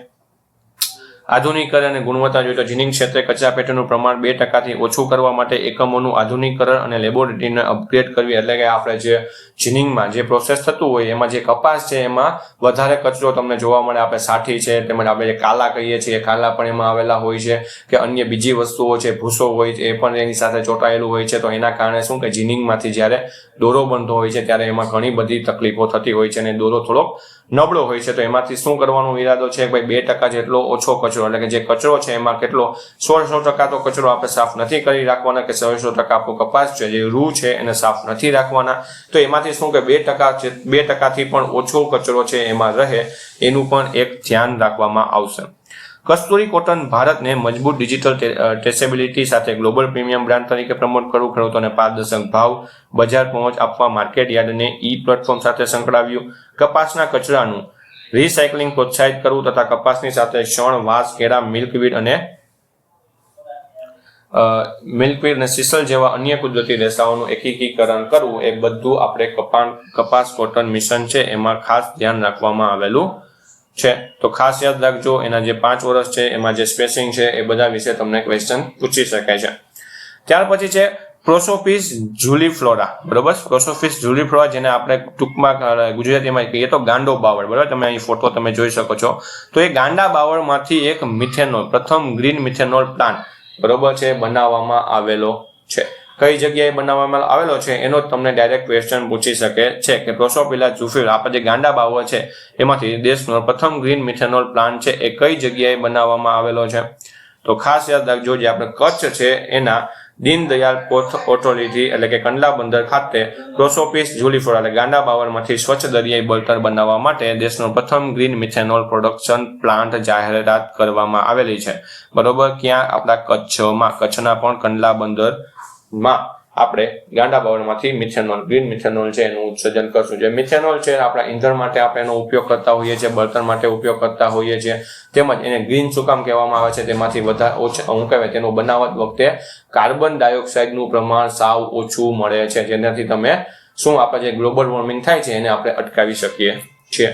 આધુનિકરણ અને ગુણવત્તા જોઈએ તો જીનિંગ ક્ષેત્રે કચરા પેટીનું પ્રમાણ 2% ઓછું કરવા માટે એકમોનું આધુનિકરણ અને લેબોરેટરીને અપગ્રેડ કરવી એટલે કે આપણે જે જીનિંગમાં જે પ્રોસેસ થતું હોય એમાં જે કપાસ છે એમાં વધારે કચરો તમને જોવા મળે. આપણે સાઠી છે તેમજ આપણે જે કાલા કહીએ છીએ કાલા પણ એમાં આવેલા હોય છે કે અન્ય બીજી વસ્તુઓ છે ભૂસો હોય એ પણ એની સાથે ચોંટાયેલું હોય છે. તો એના કારણે શું કે જીનિંગમાંથી જ્યારે દોરો બનતો હોય છે ત્યારે એમાં ઘણી બધી તકલીફો થતી હોય છે અને દોરો થોડોક નબળો હોય છે. તો એમાંથી શું કરવાનો ઈરાદો છે કે ભાઈ 2% જેટલો ઓછો કચરો એટલે કે જે કચરો છે એમાં કેટલો 100% તો કચરો આપણે સાફ નથી કરી રાખવાના કે 100% આપણો કપાસ છે જે રૂ છે એને સાફ નથી રાખવાના. તો એમાંથી શું કે 2%થી પણ ઓછો કચરો છે એમાં રહે એનું પણ એક ધ્યાન રાખવામાં આવશે. કસ્તુરી કોટન ભારતને મજબૂત ડિજિટલ ટ્રેસેબિલિટી સાથે ગ્લોબલ પ્રીમિયમ બ્રાન્ડ તરીકે પ્રમોટ કરવું, ખેડૂતોને પારદર્શક ભાવ, બજાર પહોંચ આપવા માર્કેટ યાર્ડને પ્લેટફોર્મ સાથે સંકળાવ્યું, કપાસના કચરાનું રિસાયકલિંગ પ્રોત્સાહિત કરવું તથા કપાસની સાથે શણ, વાંસ, કેળા, મિલ્કવીડ અને સીસલ જેવા અન્ય કુદરતી રેસાઓનું એકીકરણ કરવું એ બધું આપણે કપાસ કોટન મિશન છે એમાં ખાસ ધ્યાન રાખવામાં આવેલું છે. તો ખાસ યાદ રાખજો એના જે 5 વર્ષ છે એમાં જે સ્પેસિંગ છે એ બધા વિશે તમને ક્વેશ્ચન પૂછી શકાય છે. ત્યાર પછી છે પ્રોસોપિસ ઝુલીફ્લોરા. બરોબર. પ્રોસોપિસ ઝુલીફ્લોરા જેને આપણે ટૂંકમાં ગુજરાતીમાં કહીએ તો ગાંડો બાવળ. બરાબર. તમે અહીં ફોટો તમે જોઈ શકો છો. તો એ ગાંડા બાવળમાંથી એક મિથેનોલ પ્રથમ ગ્રીન મિથેનોલ પ્લાન્ટ બરોબર છે બનાવવામાં આવેલો છે. કઈ જગ્યાએ બનાવવામાં આવેલો છે એનો તમને ડાયરેક્ટ ક્વેશ્ચન પૂછી શકે છે કે પ્રોસોપિલા ઝુલીફ્લોરા આપણે જે ગાંડા બાવળ છે એમાંથી દેશનો પ્રથમ ગ્રીન મિથેનોલ પ્લાન્ટ છે એ કઈ જગ્યાએ બનાવવામાં આવેલો છે. તો ખાસ યાદ રાખજો જે આપણે કચ્છ છે એના દીનદયાળ પોર્ટ ઓથોરિટી એટલે કે કંડલા બંદર ખાતે પ્રોસોપિસ ઝુલીફ્લોરા એટલે ગાંડા બાવળમાંથી સ્વચ્છ દરિયાઈ બળતણ બનાવવા માટે દેશનો પ્રથમ ગ્રીન મિથેનોલ પ્રોડક્શન પ્લાન્ટ જાહેરાત કરવામાં આવેલી છે. બરોબર. ક્યાં આપણા કચ્છમાં, કચ્છના પણ કંડલા બંદરમાં આપણે ગાંડા બાવળમાંથી મિથેનોલ ગ્રીન મિથેનોલ છે એનું ઉત્સર્જન કરશું. જે મિથેનોલ છે આપણા ઈંધણ માટે આપણે એનો ઉપયોગ કરતા હોઈએ છીએ, બળતણ માટે ઉપયોગ કરતા હોઈએ છીએ. તેમજ એને ગ્રીન શું કામ કહેવામાં આવે છે તેમાંથી વધારે હું કહેવાય તેનું બનાવટ વખતે કાર્બન ડાયોક્સાઇડનું પ્રમાણ સાવ ઓછું મળે છે જેનાથી તમે શું આપણે જે ગ્લોબલ વોર્મિંગ થાય છે એને આપણે અટકાવી શકીએ છીએ.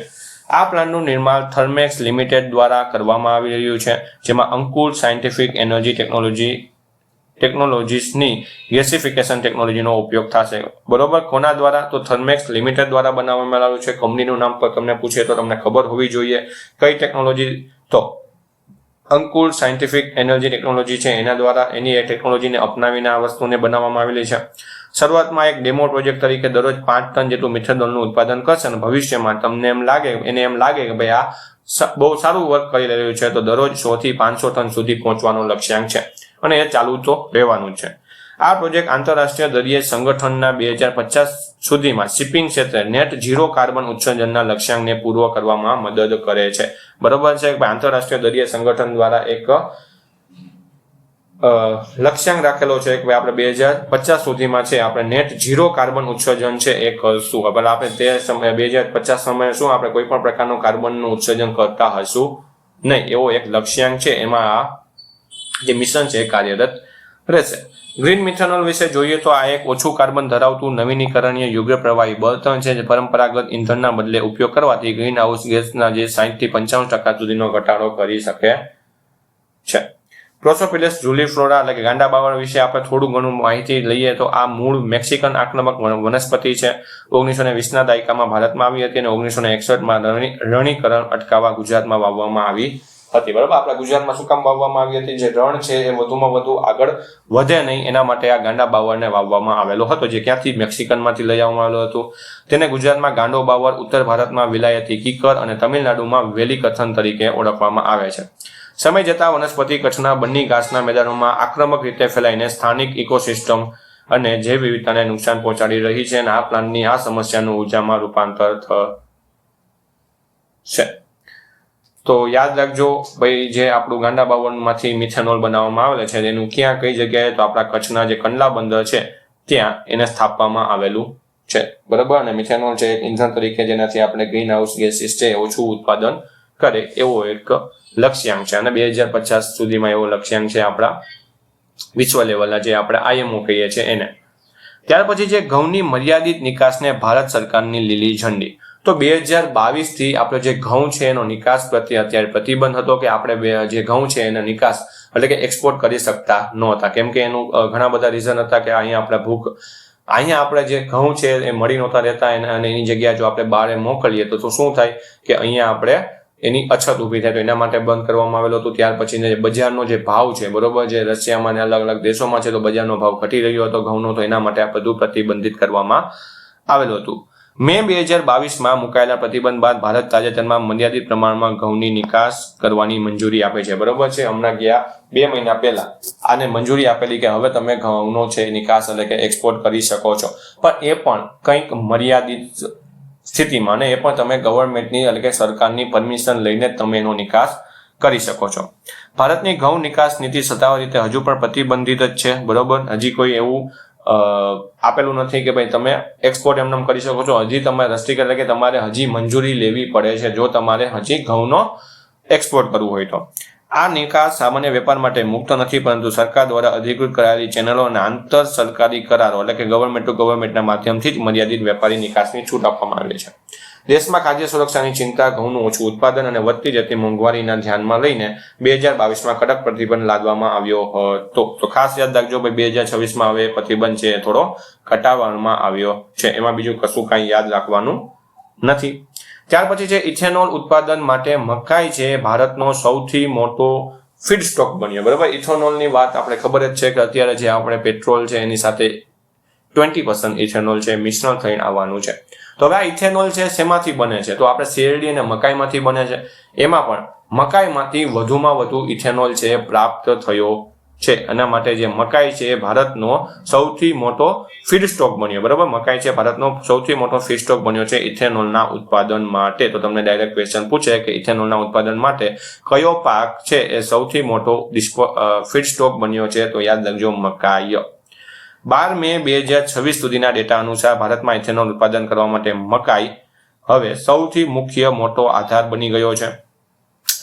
આ પ્લાન્ટનું નિર્માણ થર્મેક્સ લિમિટેડ દ્વારા કરવામાં આવી રહ્યું છે, જેમાં અંકુર સાયન્ટિફિક એનર્જી ટેકનોલોજીસની ગેસિફિકેશન ટેકનોલોજીનો ઉપયોગ થશે. બરોબર. કોના દ્વારા? તો થર્મેક્સ લિમિટેડ દ્વારા બનાવવામાં આવ્યું છે. કંપનીનું નામ પર તમને પૂછે તો તમને ખબર હોવી જોઈએ કઈ ટેકનોલોજી. તો અંકુર સાયન્ટિફિક એનર્જી ટેકનોલોજી છે, એના દ્વારા એની ટેકનોલોજીને અપનાવીને આ વસ્તુને બનાવવામાં આવેલી છે. શરૂઆતમાં એક ડેમો પ્રોજેક્ટ તરીકે દરરોજ 5 ટન જેટલું મિથેનોલનું ઉત્પાદન કરશે અને ભવિષ્યમાં તમને એમ લાગે કે ભાઈ આ બહુ સારું વર્ક કરી રહ્યું છે તો દરરોજ 100 થી 500 ટન સુધી પહોંચવાનો લક્ષ્યાંક છે અને એ ચાલુ તો રહેવાનું છે. આ પ્રોજેક્ટ આંતરરાષ્ટ્રીય દરિયાઈ સંગઠનના 2050 સુધીમાં શિપિંગ ક્ષેત્રે નેટ ઝીરો કાર્બન ઉત્સર્જનના લક્ષ્યાંકને પૂર્વ કરવામાં મદદ કરે છે. બરોબર છે. આંતરરાષ્ટ્રીય દરિયાઈ સંગઠન દ્વારા એક લક્ષ્યાંક રાખેલો છે કે આપણે 2050 સુધીમાં છે આપણે નેટ ઝીરો કાર્બન ઉત્સર્જન છે એ કરશું. એટલે આપણે તે સમયે 2050 સમયે શું આપણે કોઈ પણ પ્રકારનું કાર્બનનું ઉત્સર્જન કરતા હશું નહીં, એવો એક લક્ષ્યાંક છે. એમાં આ જે મિશન છે એ કાર્યરત રહેશે. ગ્રીન મિથેનોલ વિશે જોઈએ તો આ એક ઓછું કાર્બન ધરાવતું નવીનીકરણીય યોગ્ય પ્રવાહી બળતણ છે, જે પરંપરાગત ઇંધણના બદલે ઉપયોગ કરવાથી ગ્રીન હાઉસ ગેસના જે 60 થી 55% સુધીનો ઘટાડો કરી શકે છે. પ્રોસોપિલસ જુલીફ્લોરા એટલે કે ગાંડા બાવળ વિશે આપણે થોડું ઘણું માહિતી લઈએ તો આ મૂળ મેક્સિકન આક્રમક વનસ્પતિ છે. 1920ના દાયકામાં ભારતમાં આવી હતી અને 1961માં રણીકરણ અટકાવવા ગુજરાતમાં વાવવામાં આવી હતી. બરાબર. આપણા ગુજરાતમાં શું કામ વાવવામાં આવી હતી? જે રણ છે એ વધુમાં વધુ આગળ વધે નહીં એના માટે આ ગાંડા બાવળને વાવવામાં આવેલો હતો, જે ક્યાંથી મેક્સિકનમાંથી લઈ આવવામાં આવેલું હતું. તેને ગુજરાતમાં ગાંડો બાવળ, ઉત્તર ભારતમાં વિલાયતી કીકર અને તમિલનાડુમાં વેલી કથન તરીકે ઓળખવામાં આવે છે. સમય જતાં વનસ્પતિ કચ્છના બન્ની ઘાસના મેદાનોમાં આક્રમક રીતે ફેલાઈને સ્થાનિક ઇકોસિસ્ટમ અને જૈવ વિવિધતાને નુકસાન પહોંચાડી રહી છે અને આ પ્લાન્ટની આ સમસ્યાનું ઉર્જામાં રૂપાંતર થશે. તો યાદ રાખજો ભાઈ, જે આપણું ગાંડા બાવળમાંથી મિથેનોલ બનાવવામાં આવેલું છે એનું ક્યાં કઈ જગ્યાએ? તો આપણા કચ્છના જે કંડલા બંદર છે ત્યાં એને સ્થાપવામાં આવેલું છે. બરાબર. અને મિથેનોલ છે એક ઇંધણ તરીકે જેનાથી આપણે ગ્રીન હાઉસ ગેસીસ છે ઓછું ઉત્પાદન કરે એવો એક લક્ષ્યાંક છે અને 2050 સુધીમાં એવો લક્ષ્યાંક છે આપણા વિશ્વ લેવલના, જે આપણે IMO કહીએ છીએ એને. ત્યાર પછી જે ઘઉંની મર્યાદિત નિકાસને ભારત સરકારની લીલી ઝંડી. તો 2022 થી આપણે જે ઘઉં છે એનો નિકાસ પ્રત્યે અત્યારે પ્રતિબંધ હતો કે આપણે જે ઘઉં છે એનો નિકાસ એટલે કે એક્સપોર્ટ કરી શકતા નહોતા, કેમ કે એનું ઘણા બધા રીઝન હતા કે અહીંયા આપણે જે ઘઉં છે એ મળી નહોતા રહેતા અને એની જગ્યાએ જો આપણે બહાર મોકલીએ તો શું થાય કે અહીંયા આપણે એની અછત ઊભી થાય, તો એના માટે બંધ કરવામાં આવેલું હતું. ત્યાર પછી બજારનો જે ભાવ છે, બરોબર, જે રશિયામાં અને અલગ અલગ દેશોમાં છે તો બજારનો ભાવ ઘટી રહ્યો હતો ઘઉંનો, તો એના માટે આ બધું પ્રતિબંધિત કરવામાં આવેલું હતું. મે 2022માં મુકાયેલા પ્રતિબંધ બાદ ભારત તાજેતરમાં મર્યાદિત પ્રમાણમાં ઘઉંની નિકાસ કરવાની મંજૂરી આપે છે. બરોબર છે. હમણાં ગયા 2 મહિના પહેલા આને મંજૂરી આપેલી કે હવે તમે ઘઉંનો છે નિકાસ એટલે કે એક્સપોર્ટ કરી શકો છો, પણ એ પણ કંઈક મર્યાદિત સ્થિતિમાં, ને એ પણ તમે ગવર્મેન્ટની એટલે કે સરકારની પરમિશન લઈને તમે એનો નિકાસ કરી શકો છો. ભારતની ઘઉં નિકાસ નીતિ સત્તાવાર રીતે હજુ પણ પ્રતિબંધિત જ છે. બરોબર. હજી કોઈ એવું આપેલું નથી કે ભાઈ તમે એક્સપોર્ટ એમને કરી શકો છો. હજી તમે રસ્ટિક એટલે કે તમારે હજી મંજૂરી લેવી પડે છે જો તમારે હજી ઘઉંનો એક્સપોર્ટ કરવું હોય તો. આ નિકાસ સામાન્ય વેપાર માટે મુક્ત નથી, પરંતુ સરકાર દ્વારા અધિકૃત કરાયેલી ચેનલો અને આંતર સરકારી કરારો એટલે કે ગવર્મેન્ટ ટુ ગવર્મેન્ટના માધ્યમથી જ મર્યાદિત વેપારી નિકાસની છૂટ આપવામાં આવી છે. દેશમાં ખાદ્ય સુરક્ષાની ચિંતા, ઘઉંનું ઓછું ઉત્પાદન અને વધતી જતી મોંઘવારીના ધ્યાનમાં લઈને 2022માં કડક પ્રતિબંધ લાદવામાં આવ્યો હતો. તો ખાસ યાદ રાખજો ભાઈ, 2026માં હવે પ્રતિબંધ છે થોડો ઘટાડવામાં આવ્યો છે. એમાં બીજું કશું કાંઈ યાદ રાખવાનું નથી. ત્યાર પછી છે ઇથેનોલ ઉત્પાદન માટે મકાઈ છે ભારતનો સૌથી મોટો ફીડ સ્ટોક બન્યો. બરાબર. ઇથેનોલની વાત આપણે ખબર જ છે કે અત્યારે જે આપણે પેટ્રોલ છે એની સાથે 20% ઇથેનોલ છે મિશ્રણ થઈને આવવાનું છે. તો હવે આ ઇથેનોલ છે શેમાંથી બને છે? તો આપણે શેરડી અને મકાઈમાંથી બને છે. એમાં પણ મકાઈમાંથી વધુમાં વધુ ઇથેનોલ છે પ્રાપ્ત થયો છે. એના માટે જે મકાઈ છે એ ભારતનો સૌથી મોટો ફીડ સ્ટોક બન્યો. બરાબર. મકાઈ છે ભારતનો સૌથી મોટો ફીડ સ્ટોક બન્યો છે ઇથેનોલના ઉત્પાદન માટે. તો તમને ડાયરેક્ટ ક્વેશ્ચન પૂછે કે ઇથેનોલના ઉત્પાદન માટે કયો પાક છે એ સૌથી મોટો ફીડ સ્ટોક બન્યો છે? તો યાદ રાખજો મકાઈ. 12 મે 2026 સુધીના ડેટા અનુસાર ભારતમાં ઇથેનોલ ઉત્પાદન કરવા માટે મકાઈ હવે સૌથી મુખ્ય મોટો આધાર બની ગયો છે.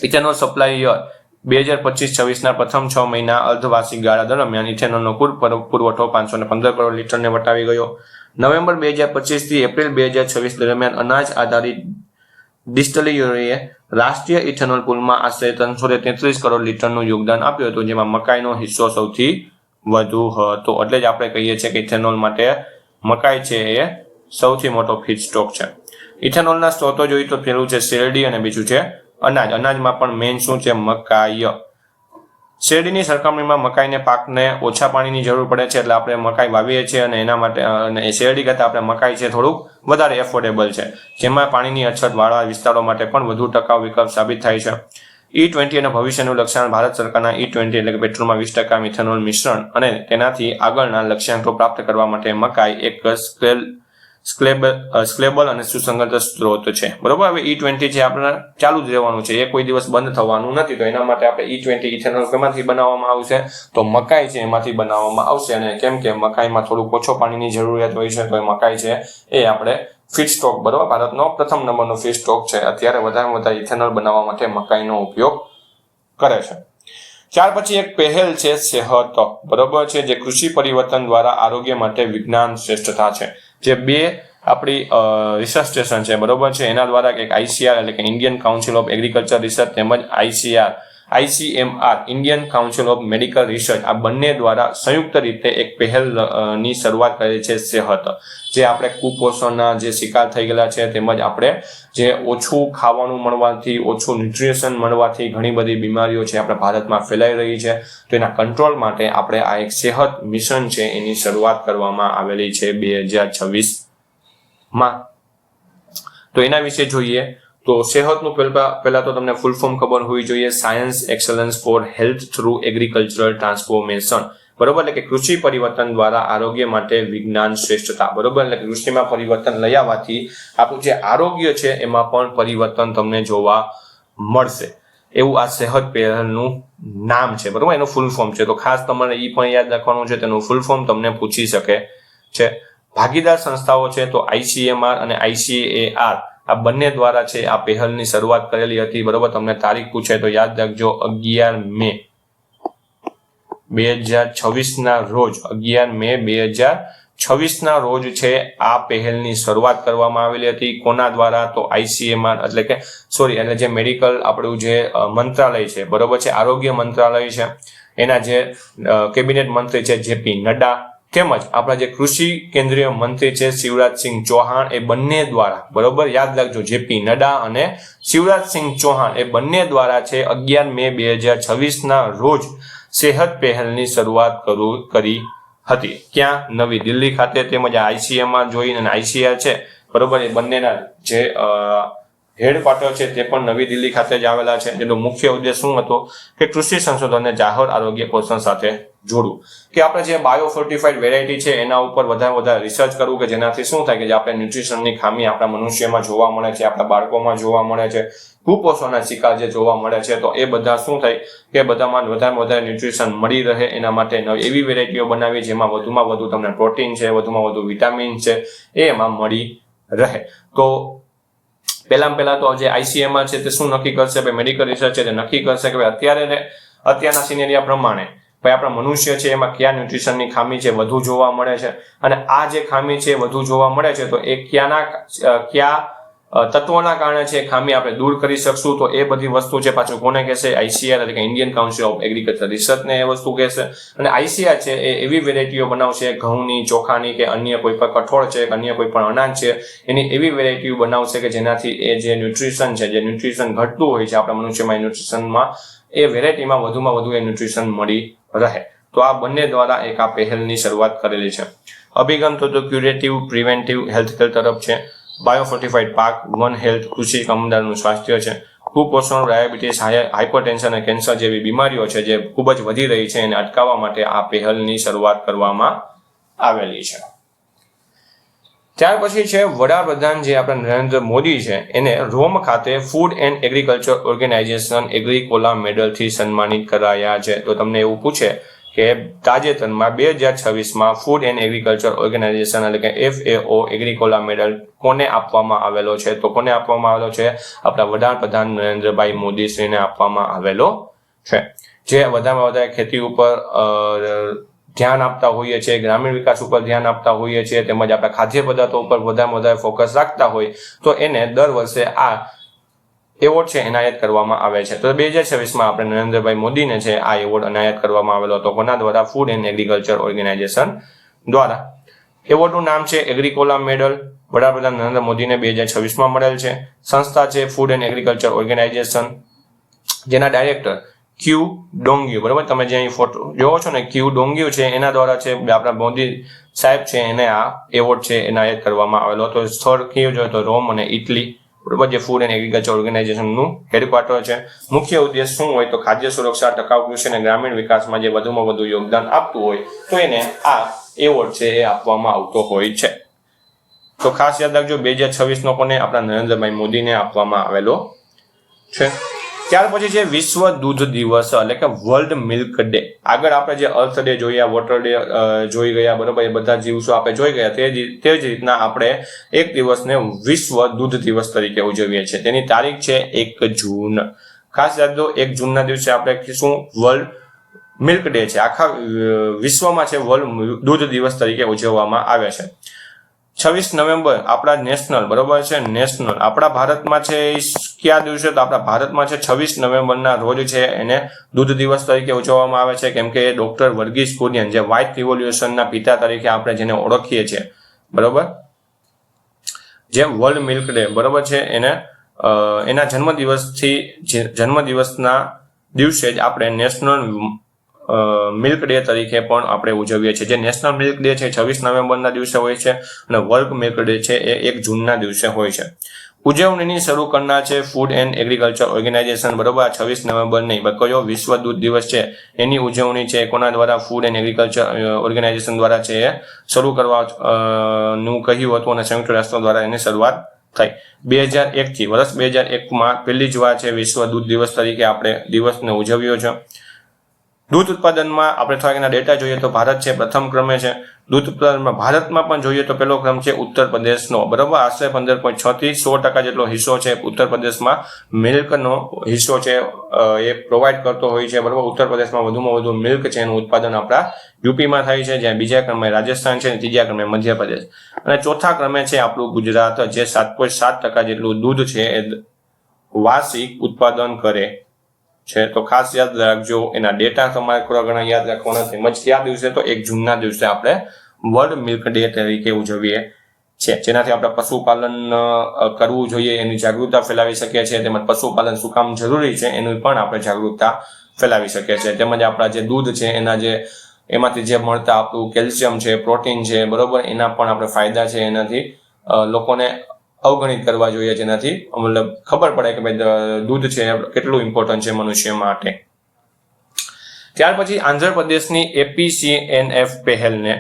ઇથેનોલ સપ્લાય યર 2025-26ના પ્રથમ 6 મહિના અર્ધવાર્ષિક ગાળા દરમિયાન ઇથેનોલનો કુલ પુરવઠો 515 કરોડ લીટરને વટાવી ગયો. નવેમ્બર 2025 થી એપ્રિલ 2026 દરમિયાન અનાજ આધારિત ડિસ્ટિલરીએ રાષ્ટ્રીય ઇથેનોલ પૂલમાં આશરે 333 કરોડ લીટરનું યોગદાન આપ્યું હતું, જેમાં મકાઈનો હિસ્સો સૌથી વધુ હતો. એટલે જ આપણે કહીએ છીએ કે ઇથેનોલ માટે મકાઈ છે એ સૌથી મોટો ફીડસ્ટોક છે. ઇથેનોલના સ્ત્રોતો જોઈએ તો પેલું છે શેરડી અને બીજું છે અનાજ. અનાજમાં પણ મેઇન શું છે? મકાઈ. શેરડીની સરખામણીમાં મકાઈને પાકને ઓછા પાણીની જરૂર પડે છે, એટલે આપણે મકાઈ વાવીએ છીએ અને એના માટે અને શેરડી કરતાં આપણે મકાઈ છે થોડુંક વધારે એફોર્ડેબલ છે, જેમાં પાણીની અછત વાળા વિસ્તારો માટે પણ વધુ ટકાઉ વિકલ્પ સાબિત થાય છે. E20 અને ભવિષ્યનું લક્ષ્યાંક ભારત સરકારના E20 એટલે કે પેટ્રોલમાં 20% મિથેનોલ મિશ્રણ અને તેનાથી આગળના લક્ષ્યાંકો પ્રાપ્ત કરવા માટે મકાઈ એક સ્કેલેબલ અને સુસંગત સ્ત્રોત છે. બરોબર. હવે E20 છે આપણે ચાલુ જ રહેવાનું છે, એ કોઈ દિવસ બંધ થવાનું નથી. તો એના માટે આપણે E20 ઇથેનોલ કેમાંથી બનાવવામાં આવશે? તો મકાઈ છે એમાંથી બનાવવામાં આવશે. અને કેમ કે મકાઈમાં થોડુંક ઓછો પાણીની જરૂરિયાત હોય છે, તો એ મકાઈ છે એ આપણે ફીડસ્ટોક, બરોબર, ભારતનો પ્રથમ નંબરનો ફીડસ્ટોક છે. અત્યારે વધારે વધારે ઇથેનોલ બનાવવા માટે મકાઈનો ઉપયોગ કરે છે. ત્યાર પછી એક પહેલ છે સેહત, બરોબર છે, જે કૃષિ પરિવર્તન દ્વારા આરોગ્ય માટે વિજ્ઞાન શ્રેષ્ઠતા છે. જે બે આપણી રિસર્ચ સ્ટેશન છે, બરોબર છે, એના દ્વારા એક ICR એટલે કે Indian council of agriculture research તેમજ ICMR Indian council of medical research, આ બંને દ્વારા સંયુક્ત રીતે એક પહેલની શરૂઆત કરી છે સેહત. જે આપણે કુપોષણના જે શિકાર થઈ ગયેલા છે, તેમજ આપણે જે ઓછું ખાવાનું મળવાથી, ઓછું ન્યુટ્રિશન મળવાથી ઘણી બધી બીમારીઓ છે આપણે ભારતમાં ફેલાઈ રહી છે. તો એના કંટ્રોલ માટે આપણે આ એક સેહત મિશન છે એની શરૂઆત કરવામાં આવેલી છે 2026માં. તો એના વિશે જોઈએ તો સેહતનું પહેલા તો તમને ફૂલ ફોર્મ ખબર હોવી જોઈએ. Science excellence for health through agricultural transformation, બરોબર, એટલે કે કૃષિ પરિવર્તન દ્વારા આરોગ્ય માટે વિજ્ઞાન શ્રેષ્ઠતા, બરોબર, એટલે કૃષિમાં પરિવર્તન લઈ આવવાથી આપણું જે આરોગ્ય છે એમાં પણ પરિવર્તન તમને જોવા મળશે. એવું આ સેહત પહેલનું નામ છે, બરોબર, એનું ફૂલ ફોર્મ છે. તો ખાસ તમારે એ પણ યાદ રાખવાનું છે, તેનું ફૂલ ફોર્મ તમને પૂછી શકે છે. ભાગીદાર સંસ્થાઓ છે તો ICMR અને ICAR આ બંને દ્વારા છે આ પહેલની શરૂઆત કરેલી હતી, બરોબર. તમને તારીખ પૂછે તો યાદ રાખજો 11 મે 2026 ના રોજ, 11 મે 2026 ના રોજ છે આ પહેલની શરૂઆત કરવામાં આવેલી હતી. કોના દ્વારા? તો ICMR એટલે કે એટલે જે મેડિકલ આપણું જે મંત્રાલય છે, બરોબર છે, આરોગ્ય મંત્રાલય છે, એના જે કેબિનેટ મંત્રી છે JP નડ્ડા, તેમજ આપણા જે કૃષિ કેન્દ્રીય મંત્રી છે શિવરાજસિંહ ચૌહાણ, એ બંને દ્વારા, બરોબર, યાદ રાખજો, JP નડ્ડા અને શિવરાજસિંહ ચૌહાણ એ બંને દ્વારા છે 11 મે 2026 ના રોજ સેહત પહેલની શરૂઆત કરી હતી. ક્યાં? નવી દિલ્હી ખાતે. તેમજ ICMR જોઈને અને ICR છે, બરોબર, એ બંનેના જે હેડક્વાર્ટર છે તે પણ નવી દિલ્હી ખાતે જ આવેલા છે. જેનો મુખ્ય ઉદ્દેશ શું હતો કે કૃષિ સંશોધનને જાહેર આરોગ્ય પોષણ સાથે જોડવું, કે આપણે જે બાયો ફોર્ટિફાઈડ વેરાયટી છે એના ઉપર વધારે રિસર્ચ કરવું, કે જેનાથી શું થાય કે જે આપણે ન્યુટ્રિશનની ખામી આપણા મનુષ્યમાં જોવા મળે છે, આપણા બાળકોમાં જોવા મળે છે, કુપોષણના શિકાર જે જોવા મળે છે, તો એ બધા શું થાય કે બધામાં વધારે ન્યુટ્રિશન મળી રહે એના માટે એવી વેરાયટીઓ બનાવી જેમાં વધુમાં વધુ તમને પ્રોટીન છે, વધુમાં વધુ વિટામિન છે, એ એમાં મળી રહે. તો પહેલા તો જે ICMR છે તે શું નક્કી કરશે? મેડિકલ રિસર્ચ છે તે નક્કી કરશે કે અત્યારના સિનેરિયા પ્રમાણે ભાઈ આપણા મનુષ્ય છે એમાં કયા ન્યુટ્રિશનની ખામી છે વધુ જોવા મળે છે, અને આ જે ખામી છે વધુ જોવા મળે છે તો એ કયા તત્વોના કારણે છે ખામી આપણે દૂર કરી શકશું. તો એ બધી વસ્તુ છે પાછું કોને કહેશે? ICR એટલે કે ઇન્ડિયન કાઉન્સિલ ઓફ એગ્રીકલ્ચર રિસર્ચને એ વસ્તુ કહેશે. અને ICR છે એ એવી વેરાયટીઓ બનાવશે ઘઉંની, ચોખાની કે અન્ય કોઈ પણ કઠોળ છે, અન્ય કોઈ પણ અનાજ છે, એની એવી વેરાયટીઓ બનાવશે કે જેનાથી એ જે ન્યુટ્રિશન છે, જે ન્યુટ્રિશન ઘટતું હોય છે આપણા મનુષ્યમાં, ન્યુટ્રિશનમાં એ વેરાયટીમાં વધુમાં વધુ એ ન્યુટ્રિશન મળી રહે. તો આ બંને દ્વારા એક આ પહેલની શરૂઆત કરેલી છે. અભિગમ તો ક્યુરેટિવ, પ્રિવેન્ટિવ હેલ્થકેર તરફ છે. બાયોફોર્ટિફાઈડ પાક, વન હેલ્થ, કૃષિ કામદારનું સ્વાસ્થ્ય છે. કુપોષણ, ડાયાબિટીસ, હાઇપરટેન્શન અને કેન્સર જેવી બીમારીઓ છે જે ખૂબ જ વધી રહી છે, એને અટકાવવા માટે આ પહેલની શરૂઆત કરવામાં આવેલી છે. ત્યાર પછી છે વડાપ્રધાન જે આપણા નરેન્દ્ર મોદી છે એને રોમ ખાતે ફૂડ એન્ડ એગ્રીકલ્ચર ઓર્ગેનાઇઝેશન એગ્રીકોલા મેડલથી સન્માનિત કરાયા છે. તો તમને એવું પૂછે કે તાજેતરમાં 2026માં ફૂડ એન્ડ એગ્રીકલ્ચર ઓર્ગેનાઇઝેશન એટલે કે FAO એગ્રીકોલા મેડલ કોને આપવામાં આવેલો છે? તો કોને આપવામાં આવેલો છે? આપણા વડાપ્રધાન નરેન્દ્રભાઈ મોદીશ્રીને આપવામાં આવેલો છે. જે વધારે ખેતી ઉપર ધ્યાન આપતા હોઈએ છીએ, ગ્રામીણ વિકાસ ઉપર ધ્યાન આપતા હોઈએ છીએ, તેમજ આપણા ખાદ્ય પદાર્થો ઉપર વધારે ફોકસ રાખતા હોય તો એને દર વર્ષે આ એવોર્ડ છે એનાયત કરવામાં આવે છે. તો 2026માં આપણે નરેન્દ્રભાઈ મોદીને છે આ એવોર્ડ એનાયત કરવામાં આવેલો હતો. કોના દ્વારા? ફૂડ એન્ડ એગ્રીકલ્ચર ઓર્ગેનાઇઝેશન દ્વારા. એવોર્ડનું નામ છે એગ્રીકોલા મેડલ. વડાપ્રધાન નરેન્દ્ર મોદીને 2026માં મળેલ છે. સંસ્થા છે ફૂડ એન્ડ એગ્રીકલ્ચર ઓર્ગેનાઇઝેશન, જેના ડાયરેક્ટર ક્યુ ડોંગ્યુ, બરાબર, તમે જે અહીં ફોટો જોવો છો ને, ક્યુ ડોંગ્યુ છે એના દ્વારા છે આપણા મોદી સાહેબ છે એને આ એવોર્ડ છે એનાયત કરવામાં આવેલો હતો. સ્થળ કયું જોઈએ તો રોમ અને ઇટલી, બરાબર, જે ફૂડ એન્ડ એગ્રીકલ્ચર ઓર્ગેનાઇઝેશનનું હેડક્વાર્ટર છે. મુખ્ય ઉદ્દેશ શું હોય તો ખાદ્ય સુરક્ષા, ટકાઉ કૃષિ અને ગ્રામીણ વિકાસમાં જે વધુમાં વધુ યોગદાન આપતું હોય તો એને આ એવોર્ડ છે એ આપવામાં આવતો હોય છે. તો ખાસ યાદ રાખજો 2026નો કોને? આપણા નરેન્દ્રભાઈ મોદીને આપવામાં આવેલો છે. ત્યાર પછી છે વિશ્વ દૂધ દિવસ એટલે કે વર્લ્ડ મિલ્ક ડે. આગળ આપણે જે અર્થ ડે જોયા, વોટર ડે જોઈ ગયા, બરાબર, એ બધા દિવસો આપણે જોઈ ગયા. તે જ રીતના આપણે એક દિવસને વિશ્વ દૂધ દિવસ તરીકે ઉજવીએ છીએ. તેની તારીખ છે 1 જૂન. ખાસ યાદ રાખજો 1 જૂનના દિવસે આપણે શું વર્લ્ડ મિલ્ક ડે છે, આખા વિશ્વમાં છે વર્લ્ડ દૂધ દિવસ તરીકે ઉજવવામાં આવે છે. 26 નવેમ્બર આપણા નેશનલ, બરોબર છે, નેશનલ આપણા ભારતમાં છે કયા દિવસે? તો આપણા ભારતમાં છે 26 નવેમ્બરના રોજ છે એને દૂધ દિવસ તરીકે ઉજવવામાં આવે છે. કેમ કે ડોક્ટર વર્ગીસ કુરિયન, જે વ્હાઇટ રિવોલ્યુશનના પિતા તરીકે આપણે જેને ઓળખીએ છીએ, બરોબર, જે વર્લ્ડ મિલ્ક ડે, બરોબર છે, એને એના જન્મદિવસના દિવસે જ આપણે નેશનલ મિલ્ક ડે તરીકે પણ આપણે ઉજવીએ છીએ. જે નેશનલ મિલ્ક ડે છે 26 નવેમ્બરના દિવસે હોય છે અને વર્લ્ડ મિલ્ક ડે છે એ 1 જૂનના દિવસે હોય છે. ઉજવણીની શરૂ કરનાર છે ફૂડ એન્ડ એગ્રીકલ્ચર ઓર્ગેનાઇઝેશન, બરોબર. 26 નવેમ્બર નહીં, કયો વિશ્વ દૂધ દિવસ છે એની ઉજવણી છે કોના દ્વારા? ફૂડ એન્ડ એગ્રીકલ્ચર ઓર્ગેનાઇઝેશન દ્વારા છે એ શરૂ કરવાનું કહ્યું હતું અને સંયુક્ત રાષ્ટ્ર દ્વારા એની શરૂઆત થઈ. 2001 થી વર્ષ 2001માં પહેલી જ વાર છે વિશ્વ દૂધ દિવસ તરીકે આપણે દિવસને ઉજવ્યો છે. દૂધ ઉત્પાદનમાં આપણે થોડાક એના ડેટા જોઈએ તો ભારત છે પ્રથમ ક્રમે છે. દૂધ ઉત્પાદનમાં ભારતમાં પણ જોઈએ તો પહેલો ક્રમ છે ઉત્તર પ્રદેશનો, બરાબર. આશરે 15.6 થી 16% જેટલો હિસ્સો છે ઉત્તર પ્રદેશમાં મિલ્કનો હિસ્સો છે એ પ્રોવાઈડ કરતો હોય છે, બરાબર. ઉત્તર પ્રદેશમાં વધુમાં વધુ મિલ્ક છે એનું ઉત્પાદન આપણા યુપીમાં થાય છે, જ્યાં બીજા ક્રમે રાજસ્થાન છે અને ત્રીજા ક્રમે મધ્યપ્રદેશ અને ચોથા ક્રમે છે આપણું ગુજરાત, જે 7.7% જેટલું દૂધ છે એ વાર્ષિક ઉત્પાદન કરે છે. તો ખાસ યાદ રાખજો, એના ડેટા તમારે થોડા ઘણા યાદ રાખવાના. તેમજ કયા દિવસે? તો 1 જૂનના દિવસે આપણે વર્લ્ડ મિલ્ક ડે તરીકે ઉજવીએ છીએ, જેનાથી આપણે પશુપાલન કરવું જોઈએ એની જાગૃતતા ફેલાવી શકીએ છીએ. તેમજ પશુપાલન શું કામ જરૂરી છે એની પણ આપણે જાગૃતતા ફેલાવી શકીએ છીએ. તેમજ આપણા જે દૂધ છે એમાંથી જે મળતા આપણું કેલ્શિયમ છે, પ્રોટીન છે, બરોબર, એના પણ આપણે ફાયદા છે એનાથી લોકોને અવગણિત કરવા જોઈએ, જેનાથી મતલબ ખબર પડે કે ભાઈ દૂધ છે કેટલું ઇમ્પોર્ટન્ટ છે મનુષ્ય માટે. ત્યાર પછી આંધ્રપ્રદેશની APCNF પહેલને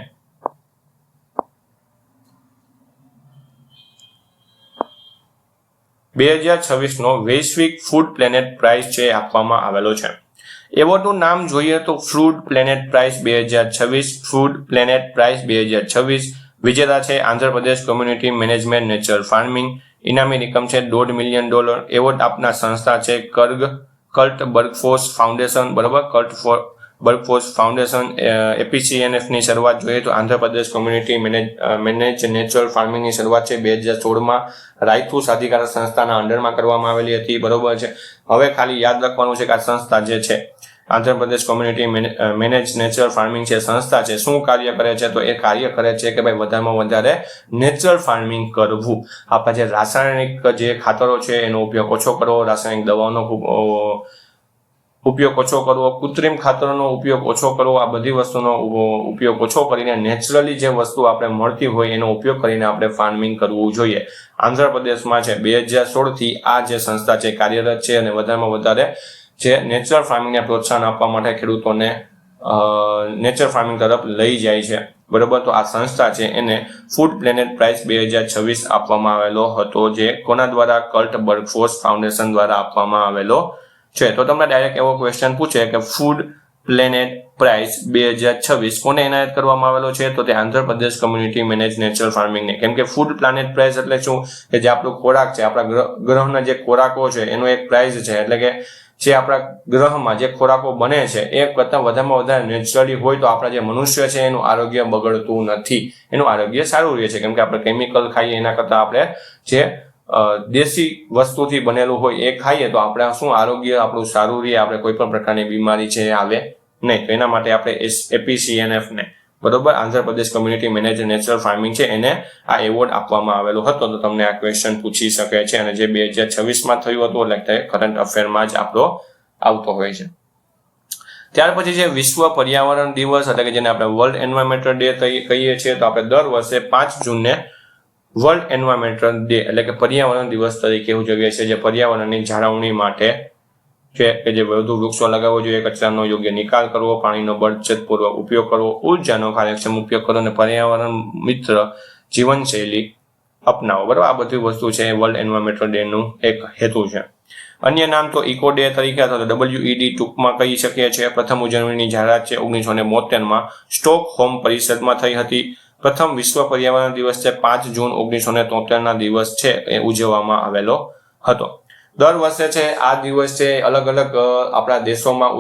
2026નો વૈશ્વિક ફૂડ પ્લેનેટ પ્રાઇઝ છે આપવામાં આવેલો છે. એવોર્ડનું નામ જોઈએ તો food planet prize 2026, food planet prize 2026. વિજેતા છે Andhra Pradesh community management natural farming. ઇનામી રકમ છે $1.5 million. એવોર્ડ આપનાર સંસ્થા છે કલ્ટ વર્કફોર્સ ફાઉન્ડેશન, બરાબર, કલ્ટ વર્કફોર્સ ફાઉન્ડેશન. APCNF ની શરૂઆત જોઈએ તો આંધ્રપ્રદેશ કોમ્યુનિટી મેનેજ નેચરલ ફાર્મિંગની શરૂઆત છે 2016માં રાયથુ સાધિકાર સંસ્થાના અંડરમાં કરવામાં આવેલી હતી, બરોબર છે. હવે ખાલી યાદ રાખવાનું છે કે આ સંસ્થા જે છે Andhra Pradesh community manage natural farming છે સંસ્થા છે, શું કાર્ય કરે છે? તો એ કાર્ય કરે છે કે ભાઈ વધારેમાં વધારે નેચરલ ફાર્મિંગ કરવું. આપણા જે રાસાયણિક જે ખાતરો છે એનો ઉપયોગ ઓછો કરવો, રાસાયણિક દવાઓનો ઉપયોગ ઓછો કરવો, કૃત્રિમ ખાતરોનો ઉપયોગ ઓછો કરવો, આ બધી વસ્તુનો ઉપયોગ ઓછો કરીને નેચરલી જે વસ્તુ આપણે મળતી હોય એનો ઉપયોગ કરીને આપણે ફાર્મિંગ કરવું જોઈએ. આંધ્રપ્રદેશમાં છે 2016 થી આ જે સંસ્થા છે કાર્યરત છે અને વધારેમાં વધારે જે નેચરલ ફાર્મિંગને પ્રોત્સાહન આપવા માટે ખેડૂતોને નેચરલ ફાર્મિંગ તરફ લઈ જાય છે, બરોબર. તો આ સંસ્થા છે એને ફૂડ પ્લેનેટ પ્રાઇઝ 2026 આપવામાં આવેલો હતો, જે કોના દ્વારા? કલ્ટ વર્કફોર્સ ફાઉન્ડેશન દ્વારા આપવામાં આવેલો છે. તો તમને ડાયરેક્ટ એવો ક્વેશ્ચન પૂછે કે ફૂડ પ્લેનેટ પ્રાઇઝ 2026 કોને એનાયત કરવામાં આવેલો છે? તો તે આંધ્રપ્રદેશ કોમ્યુનિટી મેનેજ નેચરલ ફાર્મિંગને. કેમ કે ફૂડ પ્લાનેટ પ્રાઇઝ એટલે શું? કે જે આપણું ખોરાક છે, આપણા ગ્રહના જે ખોરાકો છે એનો એક પ્રાઇઝ છે, એટલે કે જે આપણા ગ્રહમાં જે ખોરાકો બને છે એ કરતાં વધારેમાં વધારે નેચરલી હોય તો આપણા જે મનુષ્ય છે એનું આરોગ્ય બગડતું નથી, એનું આરોગ્ય સારું રહે છે. કેમ કે આપણે કેમિકલ ખાઈએ એના કરતાં આપણે જે દેશી વસ્તુથી બનેલું હોય એ ખાઈએ તો આપણે શું આરોગ્ય આપણું સારું રહે, આપણે કોઈ પણ પ્રકારની બીમારી છે આવે નહીં. તો એના માટે આપણે APCNF ને બરોબર Andhra Pradesh community manager natural farming છે એને આ એવોર્ડ આપવામાં આવેલો હતો. તો તમને આ ક્વેશ્ચન પૂછી શકે છે અને જે 2026માં થયું હતું એટલે કરંટ અફેરમાં જ આપણો આવતો હોય છે. ત્યાર પછી છે વિશ્વ પર્યાવરણ દિવસ એટલે કે જેને આપણે વર્લ્ડ એન્વાયરમેન્ટલ ડે કહીએ છીએ. તો આપણે દર વર્ષે 5 જૂનને વર્લ્ડ એન્વાયરમેન્ટલ ડે એટલે કે પર્યાવરણ દિવસ તરીકે ઉજવીએ છીએ, જે પર્યાવરણની જાળવણી માટે છે કે જે વધુ વૃક્ષો લગાવવો જોઈએ, કચરાનો યોગ્ય નિકાલ કરવો, પાણીનો બચતપૂર્વક ઉપયોગ કરવો, ઉર્જાનો કાર્યક્ષમ ઉપયોગ કરવો અને પર્યાવરણ મિત્ર જીવનશૈલી અપનાવો. બરાબર, આ બધી વસ્તુ છે વર્લ્ડ એન્વાયરમેન્ટલ ડે નું એક હેતુ છે. અન્ય નામ તો ઇકો ડે તરીકે અથવા તો WED ટૂંકમાં કહી શકીએ છીએ. પ્રથમ ઉજવણીની જાહેરાત છે 1972માં સ્ટોકહોમ પરિષદમાં થઈ હતી. પ્રથમ વિશ્વ પર્યાવરણ દિવસ છે 5 જૂન 1973ના દિવસ છે એ ઉજવવામાં આવેલો હતો. દર વર્ષે છે આ દિવસ છે અલગ અલગ આપણા દેશોમાં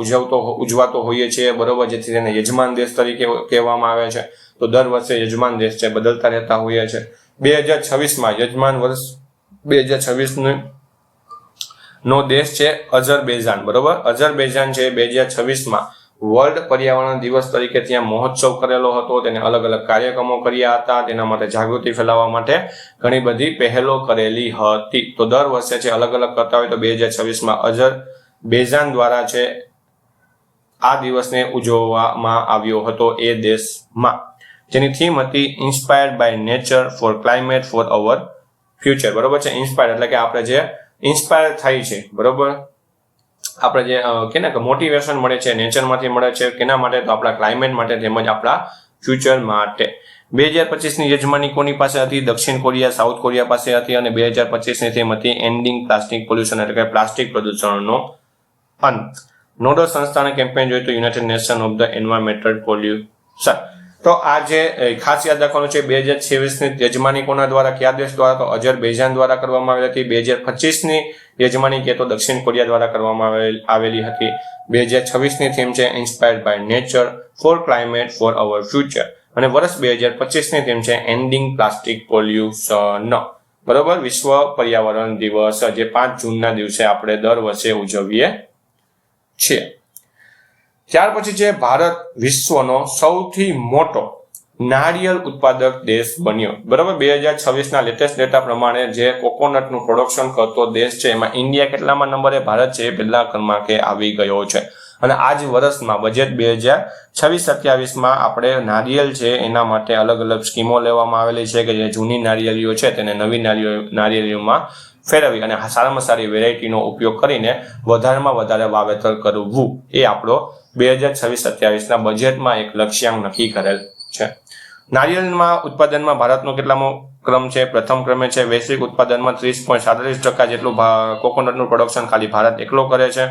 ઉજવાતો હોઈએ છીએ, બરોબર, જેથી તેને યજમાન દેશ તરીકે કહેવામાં આવે છે. તો દર વર્ષે યજમાન દેશ છે બદલતા રહેતા હોઈએ છે. 2026માં યજમાન વર્ષ 2026 નો દેશ છે અઝરબૈજાન. બરોબર, અઝરબૈજાન છે 2026માં વર્લ્ડ પર્યાવરણ દિવસ તરીકે ત્યાં મહોત્સવ કરેલો હતો. તેને અલગ અલગ કાર્યક્રમો કર્યા હતા. તેના માટે જાગૃતિ ફેલાવવા માટે ઘણી બધી પહેલો કરેલી હતી. તો દર વર્ષે છે અલગ અલગ કરતા હોય તો 2026માં અઝરબૈજાન દ્વારા છે આ દિવસને ઉજવવામાં આવ્યો હતો એ દેશમાં, જેની થીમ હતી inspired by nature for climate for our future. બરોબર છે, ઇન્સ્પાયર્ડ એટલે કે આપણે જે ઇન્સ્પાયર થાય છે, બરોબર, આપણે જે કેને કે મોટિવેશન મળે છે નેચરમાંથી મળે છે, કેના માટે તો આપણા ક્લાઇમેટ માટે તેમજ આપણા ફ્યુચર માટે. 2025ની યજમાની કોની પાસે હતી? દક્ષિણ કોરિયા, સાઉથ કોરિયા પાસે હતી અને 2025ની થીમ હતી એન્ડિંગ પ્લાસ્ટિક પોલ્યુશન એટલે કે પ્લાસ્ટિક પ્રદૂષણનો અંત. નોડલ સંસ્થાના કેમ્પેન જોઈએ તો United nation of the environmental pollution. તો આ જે ખાસ યાદ રાખવાનું છે 2026ની યજમાની કોના દ્વારા, કયા દેશ દ્વારા? તો અઝરબૈજાન દ્વારા કરવામાં આવેલી હતી. 2025ની યજમાની કે તો દક્ષિણ કોરિયા દ્વારા કરવામાં આવેલી હતી. 2026ની થીમ છે inspired by nature for climate for our future અને વર્ષ 2025ની થીમ છે એન્ડિંગ પ્લાસ્ટિક પોલ્યુશન. બરોબર, વિશ્વ પર્યાવરણ દિવસ જે 5 જૂનના દિવસે આપણે દર વર્ષે ઉજવીએ છીએ. ત્યાર પછી છે ભારત વિશ્વનો સૌથી મોટો નારિયેળ ઉત્પાદક દેશ બન્યો. બરાબર, 2026ના લેટેસ્ટ ડેટા પ્રમાણે જે કોકોનટનું પ્રોડક્શન કરતો દેશ છે એમાં ઇન્ડિયા કેટલામાં નંબરે? ભારત છે એ પહેલા ક્રમાંકે આવી ગયો છે. અને આ જ વર્ષમાં બજેટ 2026-27માં આપણે નારિયેળ છે એના માટે અલગ અલગ સ્કીમો લેવામાં આવેલી છે કે જે જૂની નારિયેળીઓ છે તેને નવી નારિયેળીઓમાં ફેરવી અને સારામાં સારી વેરાયટીનો ઉપયોગ કરીને વધારેમાં વધારે વાવેતર કરવું એ આપણો 2026-27ના બજેટમાં એક લક્ષ્યાંક નક્કી કરેલ છે. નારિયેળમાં ઉત્પાદનમાં ભારતનો કેટલામો ક્રમ છે? પ્રથમ ક્રમે છે. વૈશ્વિક ઉત્પાદનમાં 30.37% જેટલું કોકોનટનું પ્રોડક્શન ખાલી ભારત એકલો કરે છે.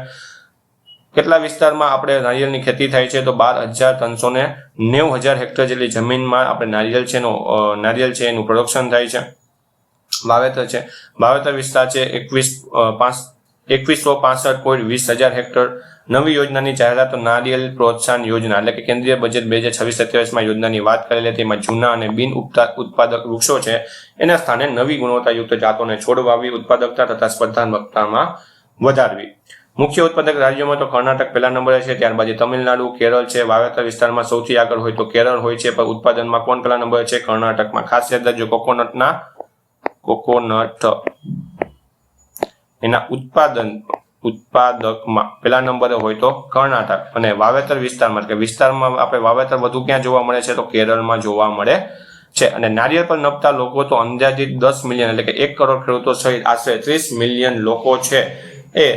કેટલા વિસ્તારમાં આપણે નારિયેળની ખેતી થાય છે? તો 12,390,000 હેક્ટર જેટલી જમીનમાં આપણે નારિયેળ છે એનું પ્રોડક્શન થાય છે, વાવેતર છે. વાવેતર વિસ્તાર છે 2165.20,000 હેક્ટર. નવી યોજનાની જાહેરાત નારિયેળ પ્રોત્સાહન યોજના એટલે કે કેન્દ્રીય બજેટ 2026-27માં યોજનાની વાત કરેલી હતી. એમાં જૂના અને બિન ઉત્પાદક વૃક્ષો છે એના સ્થાને નવી ગુણવત્તાયુક્ત જાતોને છોડ વાવી ઉત્પાદકતા તથા સ્પર્ધાત્મકતામાં વધારવી. મુખ્ય ઉત્પાદક રાજ્યોમાં તો કર્ણાટક પહેલા નંબરે છે, ત્યારબાદ તમિલનાડુ, કેરળ છે. વાવેતર વિસ્તારમાં સૌથી આગળ હોય તો કેરળ હોય છે, પણ ઉત્પાદનમાં કોણ પહેલા નંબરે છે? કર્ણાટકમાં. ખાસ યાદ રાખજો કોકોનટ એના ઉત્પાદકમાં પહેલા નંબરે હોય તો કર્ણાટક અને વાવેતર વિસ્તારમાં કે વિસ્તારમાં આપણે વાવેતર વધુ ક્યાં જોવા મળે છે? તો કેરળમાં જોવા મળે છે. અને નારિયેળ પર નપતા લોકો તો અંદાજિત 10 મિલિયન એટલે કે 1 કરોડ ખેડૂતો સહિત આશરે 30 મિલિયન લોકો છે એ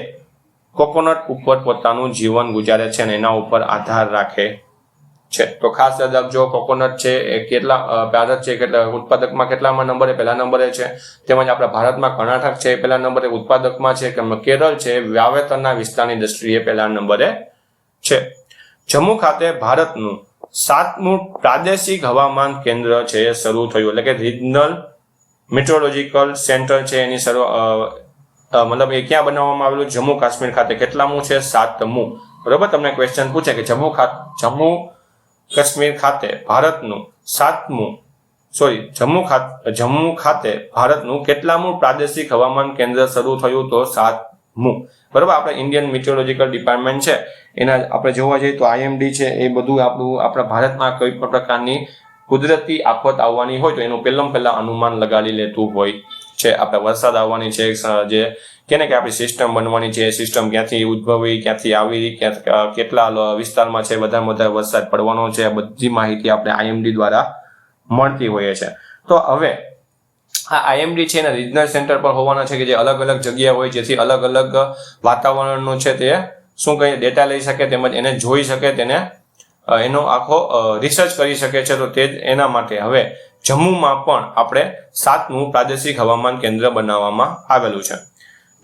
કોકોનટ ઉપર પોતાનું જીવન ગુજારે છે અને એના ઉપર આધાર રાખે છે. તો ખાસ યાદ રાખજો કોકોનટ છે એ ભારત છે કેટલા ઉત્પાદકમાં કેટલામાં નંબરે? પહેલા નંબરે છે. તેમજ આપણા ભારતમાં કર્ણાટક છે પહેલા નંબરે ઉત્પાદકમાં છે, કે કેરળ છે વાવેતરના વિસ્તારની દ્રષ્ટિએ પહેલા નંબરે છે. જમ્મુ ખાતે ભારતનું 7મું પ્રાદેશિક હવામાન કેન્દ્ર છે એ શરૂ થયું એટલે કે રિજનલ મેટ્રોલોજીકલ સેન્ટર છે એની મતલબ એ ક્યાં બનાવવામાં આવેલું? જમ્મુ કાશ્મીર ખાતે. કેટલામું છે? 7મું. બરોબર, તમને ક્વેશ્ચન પૂછે કે જમ્મુ કાશ્મીર ખાતે ભારતનું 7મું જમ્મુ ખાતે ભારતનું કેટલામું પ્રાદેશિક હવામાન કેન્દ્ર શરૂ થયું? તો 7મું. બરાબર. આપણે ઇન્ડિયન મિટીઓરોલોજીકલ ડિપાર્ટમેન્ટ છે એના આપણે જોવા જઈએ તો IMD છે એ બધું આપણા ભારતમાં કોઈ પણ પ્રકારની કુદરતી આફત આવવાની હોય તો એનું પહેલા અનુમાન લગાડી લેતું હોય છે. આપણે વરસાદ આવવાની છે, જે કેને કે આપણી સિસ્ટમ બનવાની છે, સિસ્ટમ ક્યાંથી ઉદ્ભવી, ક્યાંથી આવી, કેટલા વિસ્તારમાં છે, વધારે વરસાદ પડવાનો છે, આ બધી માહિતી આપણે IMD દ્વારા મળતી હોય છે. તો હવે આ IMD છે એના રિજનલ સેન્ટર પર હોવાના છે કે જે અલગ અલગ જગ્યા હોય જેથી અલગ અલગ વાતાવરણનું છે તે શું કહીએ ડેટા લઈ શકે તેમજ એને જોઈ શકે, તેને એનો આખો રિસર્ચ કરી શકે છે. તો તે જ એના માટે હવે જમ્મુમાં પણ આપણે 7મું પ્રાદેશિક હવામાન કેન્દ્ર બનાવવામાં આવેલું છે.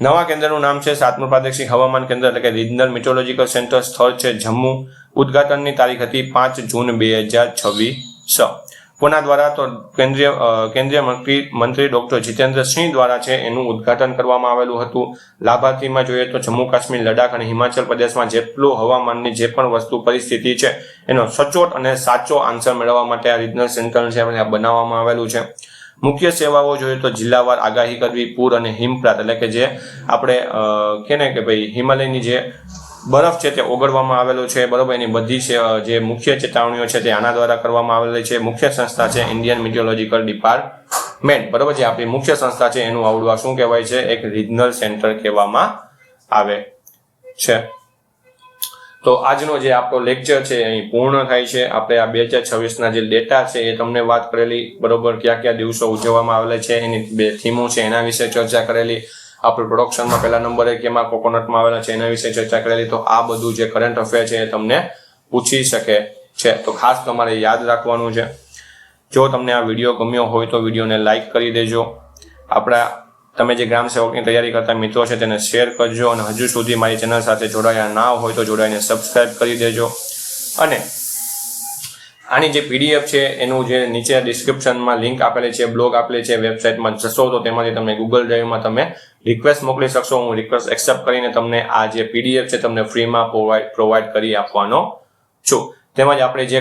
નવા કેન્દ્રનું નામ છે 7મું પ્રાદેશિક હવામાન કેન્દ્ર એટલે કે રિજનલ મિટીઓરોલોજીકલ સેન્ટર. સ્થળ છે જમ્મુ. ઉદ્ઘાટનની તારીખ હતી 5 જૂન 2026. કોના દ્વારા? તો કેન્દ્રીય મંત્રી ડોક્ટર જીતેન્દ્ર સિંહ દ્વારા છે એનું ઉદ્ઘાટન કરવામાં આવેલું હતું. લાભાર્થીમાં જોઈએ તો જમ્મુ કાશ્મીર, લડાખ અને હિમાચલ પ્રદેશમાં જેટલું હવામાનની જે પણ વસ્તુ પરિસ્થિતિ છે એનો સચોટ અને સાચો આન્સર મેળવવા માટે આ રિજનલ સેન્ટર છે બનાવવામાં આવેલું છે. મુખ્ય સેવાઓ જોઈએ તો જિલ્લાવાર આગાહી કરવી, પૂર અને હિમપ્રાત એટલે કે જે આપણે કેને કે ભાઈ હિમાલયની જે બરફ છે તે ઓગળવામાં આવેલો છે. બરોબર. એની બધી જે મુખ્ય ચેતવણીઓ છે તે આના દ્વારા કરવામાં આવેલી છે. મુખ્ય સંસ્થા છે ઇન્ડિયન મિટીઓરોલોજીકલ ડિપાર્ટમેન્ટ. બરોબર. જે આપણી મુખ્ય સંસ્થા છે એનું આવડું શું કહેવાય છે? એક રિજનલ સેન્ટર કહેવામાં આવે છે. તો આજનો જે આપણો લેક્ચર છે અહીં પૂર્ણ થાય છે. આપણે આ 2026ના જે ડેટા છે એ તમને વાત કરેલી. બરોબર. કયા દિવસો ઉજવવામાં આવેલા છે, એની 2 થીમો છે એના વિશે ચર્ચા કરેલી. આપણે પ્રોડક્શનમાં પહેલા નંબરે કેમાં કોકોનટમાં આવેલા છે એના વિશે ચર્ચા કરેલી. તો આ બધું જે કરંટ અફેર છે એ તમને પૂછી શકે છે. તો ખાસ તમારે યાદ રાખવાનું છે. જો તમને આ વિડીયો ગમ્યો હોય તો વિડીયોને લાઈક કરી દેજો. તમે જે ગ્રામ સેવકની તૈયારી કરતા મિત્રો છે તેને શેર કરજો અને હજુ સુધી મારી ચેનલ સાથે જોડાયા ના હોય તો જોડાઈને સબસ્ક્રાઇબ કરી દેજો. અને આની જે PDF છે એનું જે નીચે ડિસ્ક્રિપ્શનમાં લિંક આપેલી છે, બ્લોગ આપેલી છે, વેબસાઇટમાં જશો તો તેમાંથી તમે Google Driveમાં તમે રિક્વેસ્ટ મોકલી શકશો. હું રિક્વેસ્ટ એક્સેપ્ટ કરીને તમને આ જે PDF છે તમને ફ્રીમાં પ્રોવાઈડ કરી આપવાનો છું. તેમજ આપણે જે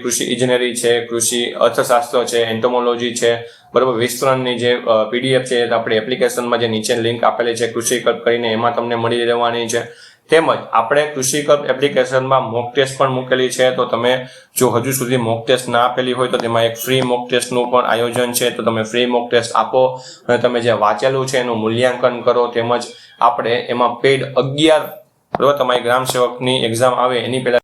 કૃષિ ઇજનેરી છે, કૃષિ અર્થશાસ્ત્ર છે, એન્ટોમોલોજી છે, બરોબર, વિસ્તરણની જે PDF છે આપણે એપ્લિકેશનમાં જે નીચે લિંક આપેલી છે કૃષિકલ્પ કરીને એમાં તમને મળી રહેવાની છે. તેમજ આપણે કૃષિકલ્પ એપ્લિકેશનમાં મોક ટેસ્ટ પણ મૂકેલી છે. તો તમે જો હજુ સુધી મોક ટેસ્ટ ના આપેલી હોય તો તેમાં એક ફ્રી મોક ટેસ્ટનું પણ આયોજન છે. તો તમે ફ્રી મોક ટેસ્ટ આપો અને તમે જે વાંચેલું છે એનું મૂલ્યાંકન કરો. તેમજ આપણે એમાં પેડ 11 બરોબર તમારી ગ્રામ સેવકની એક્ઝામ આવે એની પહેલા